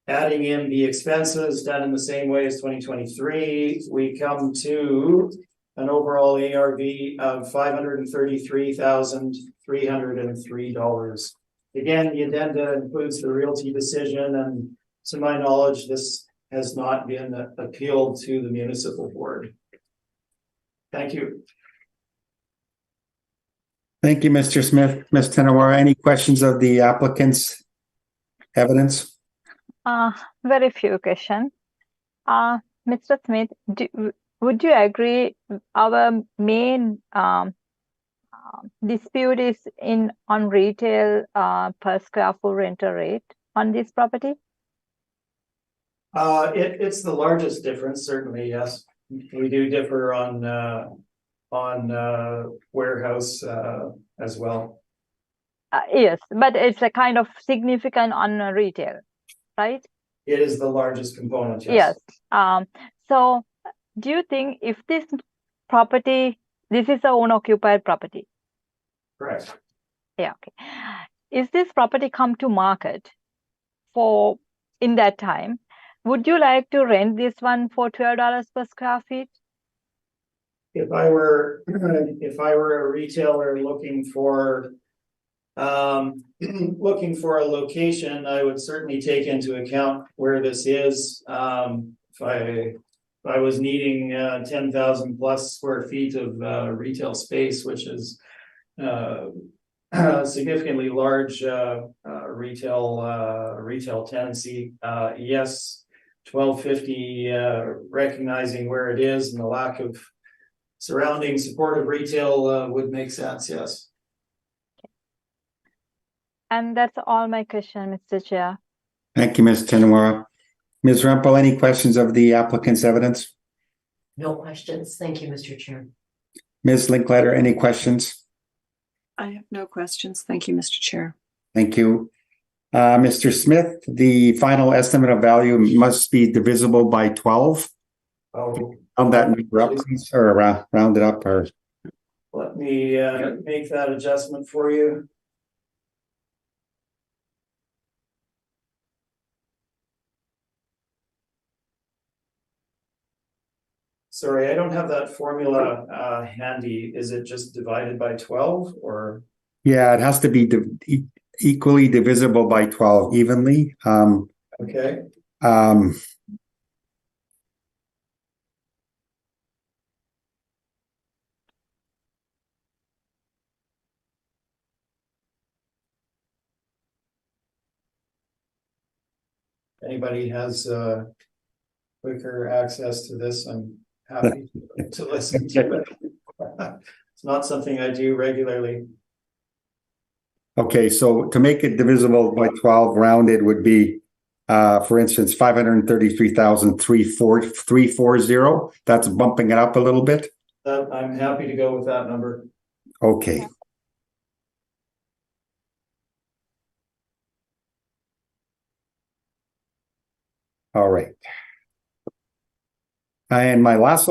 Adding in the expenses done in the same way as 2023, we come to an overall ARV of $533,303. Again, the addenda includes the realty decision, and to my knowledge, this has not been appealed to the municipal board. Thank you. Thank you, Mr. Smith. Ms. Tenawara, any questions of the applicant's evidence? Very few questions. Mr. Smith, would you agree our main dispute is on retail per square foot rental rate on this property? It's the largest difference, certainly, yes. We do differ on warehouse as well. Yes, but it's a kind of significant on retail, right? It is the largest component, yes. So do you think if this property, this is a owner-occupied property? Correct. Yeah, okay. Is this property come to market for in that time? Would you like to rent this one for $12 per square feet? If I were a retailer looking for a location, I would certainly take into account where this is. If I was needing 10,000 plus square feet of retail space, which is significantly large retail tenancy, yes, $1,250, recognizing where it is and the lack of surrounding supportive retail would make sense, yes. And that's all my question, Mr. Chair. Thank you, Ms. Tenawara. Ms. Rempel, any questions of the applicant's evidence? No questions. Thank you, Mr. Chair. Ms. Linkletter, any questions? I have no questions. Thank you, Mr. Chair. Thank you. Mr. Smith, the final estimate of value must be divisible by 12. Oh, On that number up, or round it up, or let me make that adjustment for you. Sorry, I don't have that formula handy. Is it just divided by 12 or? yeah, it has to be equally divisible by 12 evenly. Okay. Anybody has quicker access to this, I'm happy to listen to it. It's not something I do regularly. Okay, so to make it divisible by 12 rounded would be, for instance, 533,340. That's bumping it up a little bit. I'm happy to go with that number. Okay. All right. And my last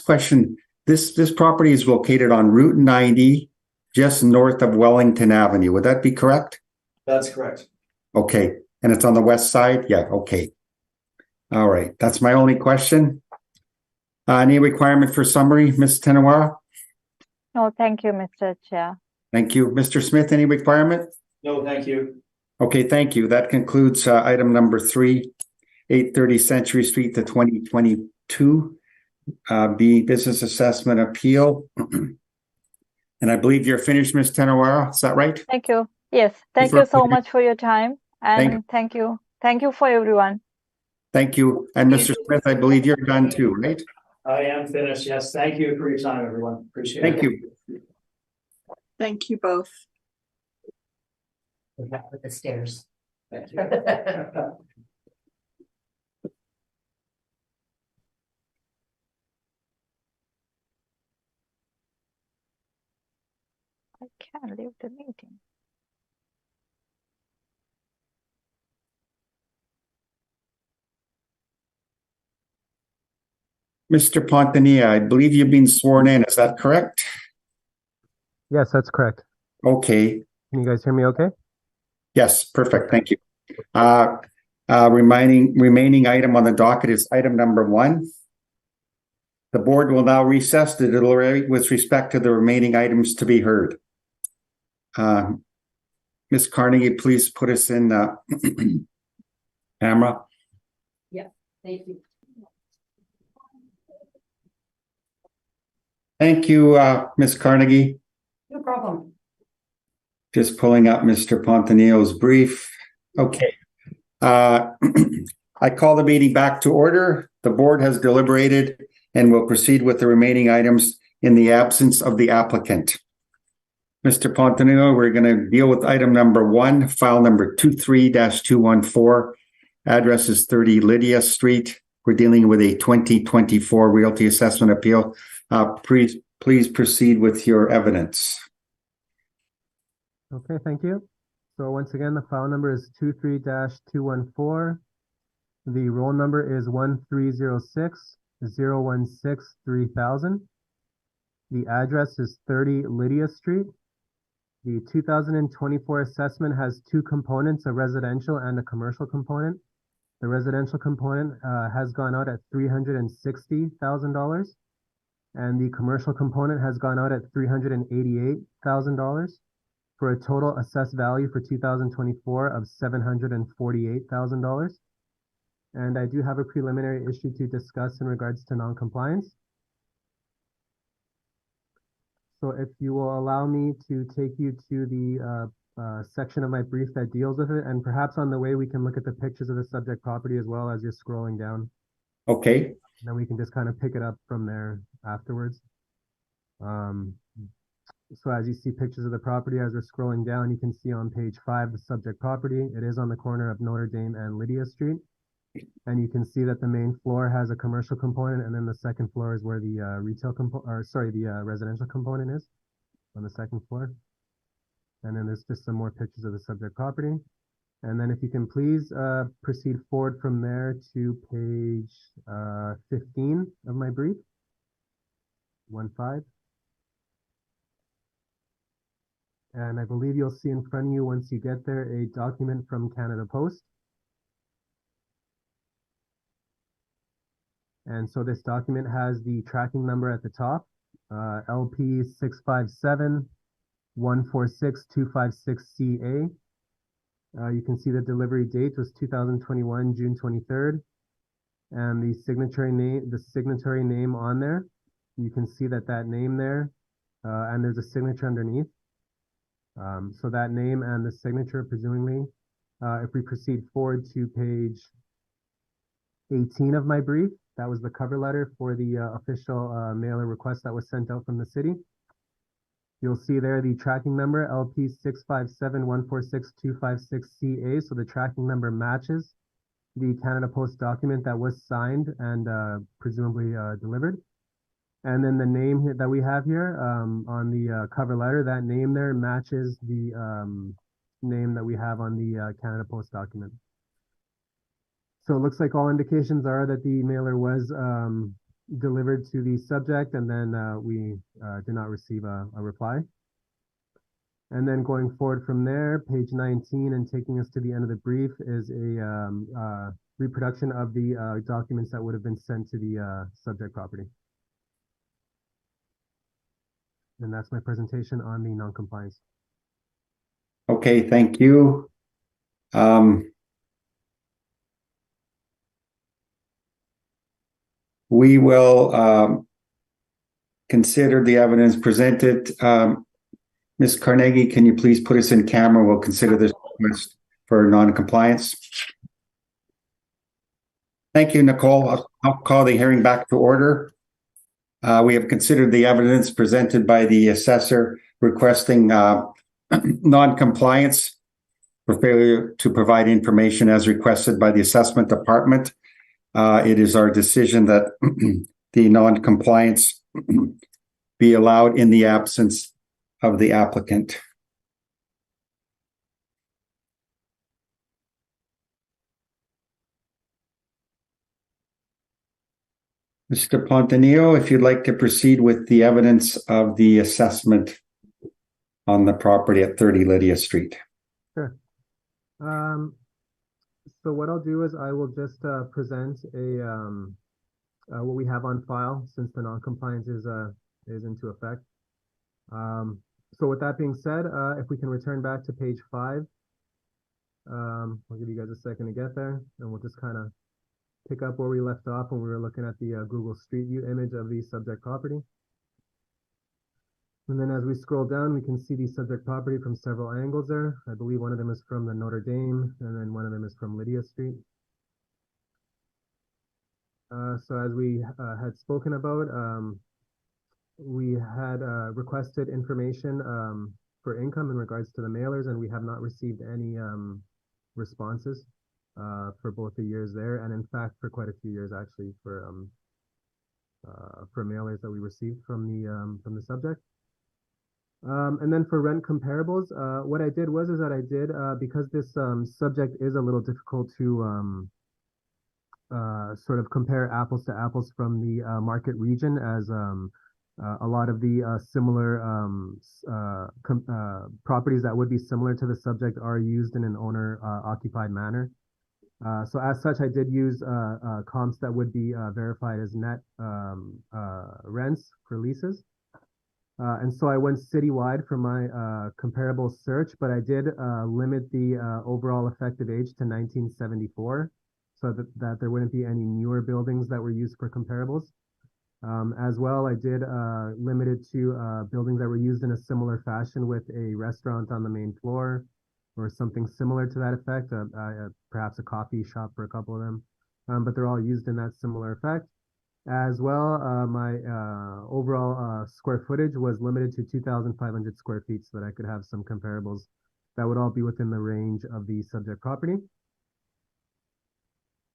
question, this property is located on Route 90, just north of Wellington Avenue. Would that be correct? That's correct. Okay. And it's on the west side? Yeah, okay. All right. That's my only question. Any requirement for summary, Ms. Tenawara? No, thank you, Mr. Chair. Thank you. Mr. Smith, any requirement? No, thank you. Okay, thank you. That concludes item number 3, 830 Century Street, the 2022 B Business Assessment Appeal. And I believe you're finished, Ms. Tenawara. Is that right? Thank you. Yes, thank you so much for your time, and thank you. Thank you for everyone. Thank you. And Mr. Smith, I believe you're done too, right? I am finished. Yes. Thank you for your time, everyone. Appreciate it. Thank you. Thank you both. With that, with the stairs. Thank you. I can't leave the meeting. Mr. Pontanilla, I believe you've been sworn in. Is that correct? Yes, that's correct. Okay. Can you guys hear me okay? Yes, perfect. Thank you. Remaining item on the docket is item number 1. The board will now recess to deliberate with respect to the remaining items to be heard. Ms. Carnegie, please put us in the camera. Thank you. Thank you, Ms. Carnegie. No problem. Just pulling up Mr. Pontanilla's brief. Okay. I call the meeting back to order. The board has deliberated and will proceed with the remaining items in the absence of the applicant. Mr. Pontanilla, we're going to deal with item number 1, file number 23-214. Address is 30 Lydia Street. We're dealing with a 2024 Realty Assessment Appeal. Please proceed with your evidence. Okay, thank you. So once again, the file number is 23-214. The roll number is 1306-016-3000. The address is 30 Lydia Street. The 2024 assessment has 2 components, a residential and a commercial component. The residential component has gone out at $360,000, and the commercial component has gone out at $388,000 for a total assessed value for 2024 of $748,000. And I do have a preliminary issue to discuss in regards to non-compliance. So if you will allow me to take you to the section of my brief that deals with it, and perhaps on the way we can look at the pictures of the subject property as well as you're scrolling down. Okay. And then we can just kind of pick it up from there afterwards. So as you see pictures of the property, as we're scrolling down, you can see on page 5 the subject property. It is on the corner of Notre Dame and Lydia Street. And you can see that the main floor has a commercial component, and then the second floor is where the residential component is on the second floor. And then there's just some more pictures of the subject property. And then if you can please proceed forward from there to page 15 of my brief. 15. And I believe you'll see in front of you, once you get there, a document from Canada Post. And so this document has the tracking number at the top, LP 657-146-256CA. You can see the delivery date was 2021, June 23rd. And the signatory name on there, you can see that name there, and there's a signature underneath. So that name and the signature, presumably, if we proceed forward to page 18 of my brief, that was the cover letter for the official mailer request that was sent out from the city. You'll see there the tracking number LP 657146256CA. So the tracking number matches the Canada Post document that was signed and presumably delivered. And then the name that we have here on the cover letter, that name there matches the name that we have on the Canada Post document. So it looks like all indications are that the mailer was delivered to the subject, and then we did not receive a reply. And then going forward from there, page 19 and taking us to the end of the brief is a reproduction of the documents that would have been sent to the subject property. And that's my presentation on the non-compliance. Okay, thank you. We will consider the evidence presented. Ms. Carnegie, can you please put us in camera? We'll consider this request for non-compliance. Thank you, Nicole. I'll call the hearing back to order. We have considered the evidence presented by the assessor requesting non-compliance for failure to provide information as requested by the assessment department. It is our decision that the non-compliance be allowed in the absence of the applicant. Mr. Pontanillo, if you'd like to proceed with the evidence of the assessment on the property at 30 Lydia Street. Sure. So what I'll do is I will just present what we have on file since the non-compliance is into effect. So with that being said, if we can return back to page 5, I'll give you guys a second to get there, and we'll just kind of pick up where we left off when we were looking at the Google Street View image of the subject property. And then as we scroll down, we can see the subject property from several angles there. I believe one of them is from the Notre Dame, and then one of them is from Lydia Street. So as we had spoken about, we had requested information for income in regards to the mailers, and we have not received any responses for both the years there, and in fact for quite a few years actually for mailers that we received from the subject. And then for rent comparables, what I did was I did because this subject is a little difficult to sort of compare apples to apples from the market region, as a lot of the similar properties that would be similar to the subject are used in an owner occupied manner. So as such, I did use comps that would be verified as net rents for leases. And so I went citywide for my comparable search, but I did limit the overall effective age to 1974, so that there wouldn't be any newer buildings that were used for comparables. As well, I did limit it to buildings that were used in a similar fashion with a restaurant on the main floor or something similar to that effect, perhaps a coffee shop for a couple of them, but they're all used in that similar effect. As well, my overall square footage was limited to 2,500 square feet so that I could have some comparables that would all be within the range of the subject property.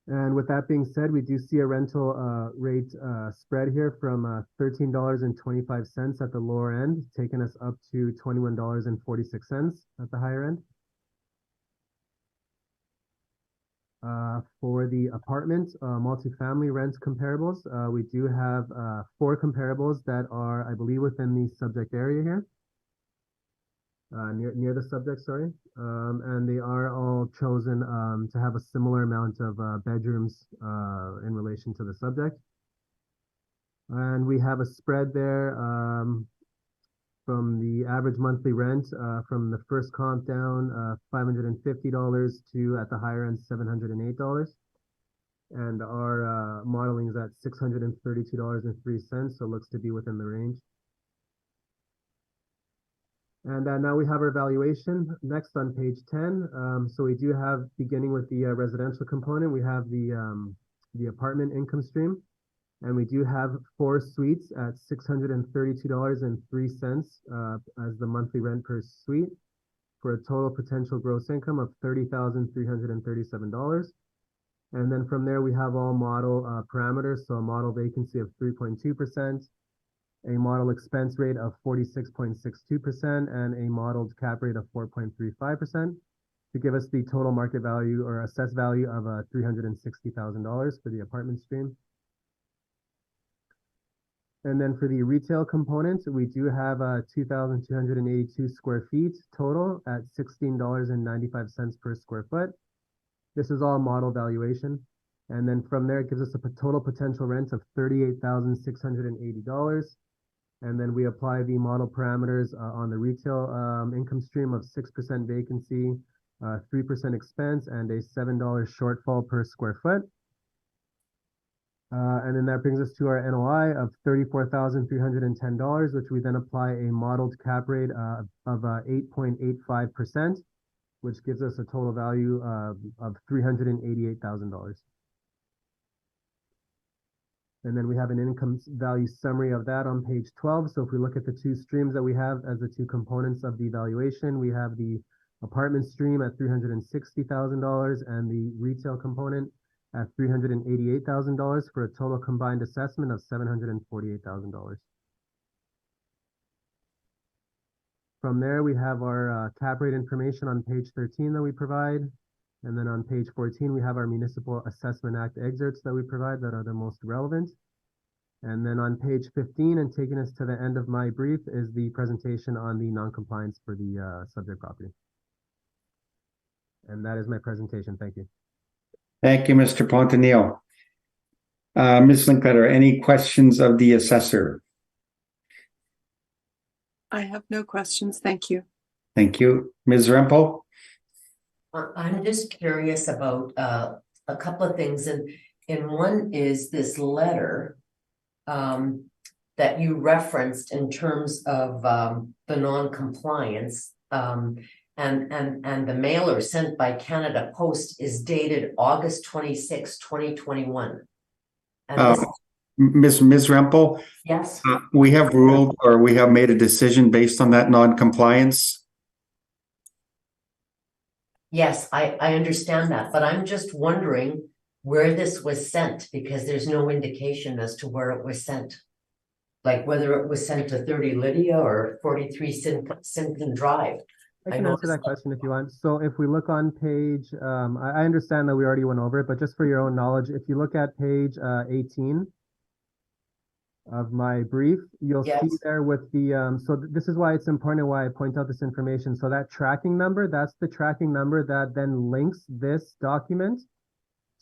And with that being said, we do see a rental rate spread here from $13.25 at the lower end, taking us up to $21.46 at the higher end. For the apartment multifamily rent comparables, we do have 4 comparables that are, I believe, within the subject area here. Near the subject, sorry. And they are all chosen to have a similar amount of bedrooms in relation to the subject. And we have a spread there from the average monthly rent from the first comp down $550 to, at the higher end, $708. And our modeling is at $632.03, so it looks to be within the range. And now we have our valuation next on page 10. So we do have, beginning with the residential component, we have the apartment income stream. And we do have 4 suites at $632.03 as the monthly rent per suite, for a total potential gross income of $30,337. And then from there, we have all model parameters. So a model vacancy of 3.2%, a model expense rate of 46.62%, and a modeled cap rate of 4.35%, to give us the total market value or assessed value of $360,000 for the apartment stream. And then for the retail component, we do have 2,282 square feet total at $16.95 per square foot. This is all model valuation. And then from there, it gives us a total potential rent of $38,680. And then we apply the model parameters on the retail income stream of 6% vacancy, 3% expense, and a $7 shortfall per square foot. And then that brings us to our NOI of $34,310, which we then apply a modeled cap rate of 8.85%, which gives us a total value of $388,000. And then we have an income value summary of that on page 12. So if we look at the 2 streams that we have as the 2 components of the valuation, we have the apartment stream at $360,000 and the retail component at $388,000, for a total combined assessment of $748,000. From there, we have our cap rate information on page 13 that we provide. And then on page 14, we have our Municipal Assessment Act excerpts that we provide that are the most relevant. And then on page 15, and taking us to the end of my brief, is the presentation on the non-compliance for the subject property. And that is my presentation. Thank you. Thank you, Mr. Pontanillo. Ms. Linkletter, any questions of the assessor? I have no questions. Thank you. Thank you. Ms. Rempel? I'm just curious about a couple of things, and one is this letter that you referenced in terms of the non-compliance, and the mailer sent by Canada Post is dated August 26, 2021. And Ms. Rempel? Yes. We have ruled, or we have made a decision based on that non-compliance. Yes, I understand that, but I'm just wondering where this was sent, because there's no indication as to where it was sent. Like whether it was sent to 30 Lydia or 43 Simpson Drive. I can answer that question if you want. So if we look on page, I understand that we already went over it, but just for your own knowledge, if you look at page 18 of my brief, you'll see there with the, so this is why it's important, why I point out this information. So that tracking number, that's the tracking number that then links this document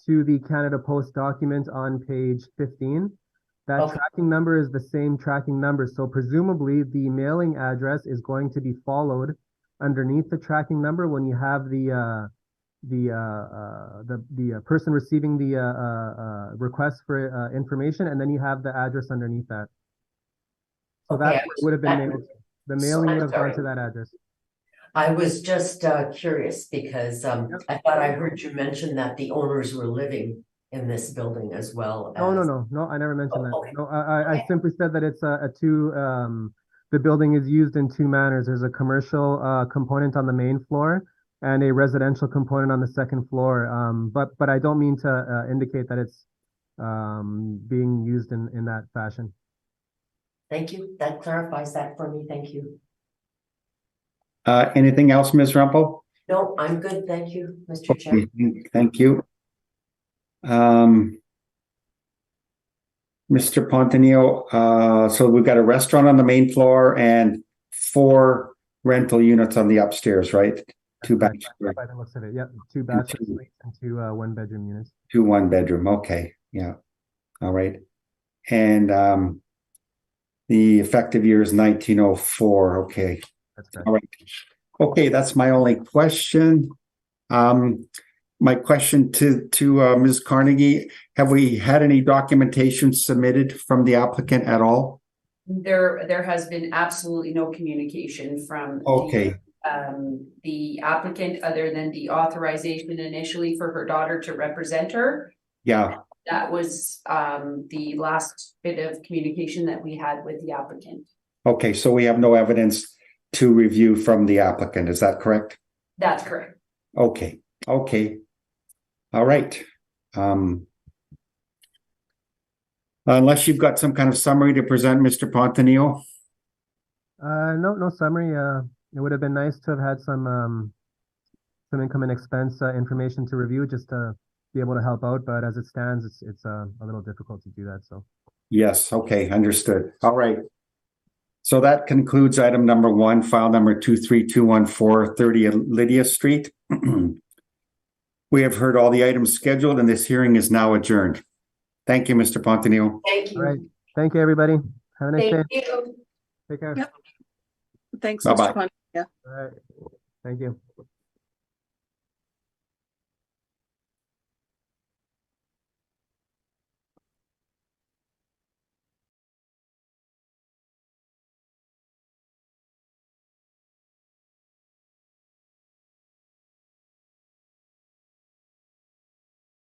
to the Canada Post document on page 15. That tracking number is the same tracking number. So presumably the mailing address is going to be followed underneath the tracking number when you have the person receiving the request for information, and then you have the address underneath that. So that would have been mailed. The mailing would have gone to that address. I was just curious because I thought I heard you mention that the owners were living in this building as well. No, I never mentioned that. No, I simply said that it's the building is used in 2 manners. There's a commercial component on the main floor and a residential component on the second floor. But I don't mean to indicate that it's being used in that fashion. Thank you. That clarifies that for me. Thank you. Anything else, Ms. Rempel? No, I'm good. Thank you, Mr. Chair. Thank you. Mr. Pontanillo, so we've got a restaurant on the main floor and 4 rental units on the upstairs, right? 2 bachelor. By the looks of it, 2 bachelor suites and 2 1-bedroom units. 2 1-bedroom. Okay, yeah. All right. And the effective year is 1904. Okay. That's correct. All right. Okay, that's my only question. My question to Ms. Carnegie, have we had any documentation submitted from the applicant at all? There has been absolutely no communication from the applicant other than the authorization initially for her daughter to represent her. Yeah. That was the last bit of communication that we had with the applicant. Okay, so we have no evidence to review from the applicant, is that correct? That's correct. Okay, okay. All right. Unless you've got some kind of summary to present, Mr. Pontanillo? No summary. It would have been nice to have had some income and expense information to review just to be able to help out, but as it stands, it's a little difficult to do that, so. Yes, okay, understood. All right. So that concludes item number 1, file number 23214, 30 Lydia Street. We have heard all the items scheduled and this hearing is now adjourned. Thank you, Mr. Pontanillo. Thank you. All right. Thank you, everybody. Have a nice Thank day. you. Take care. Yep. Thanks, Bye-bye. Mr. Pond. Yeah. All right. Thank you.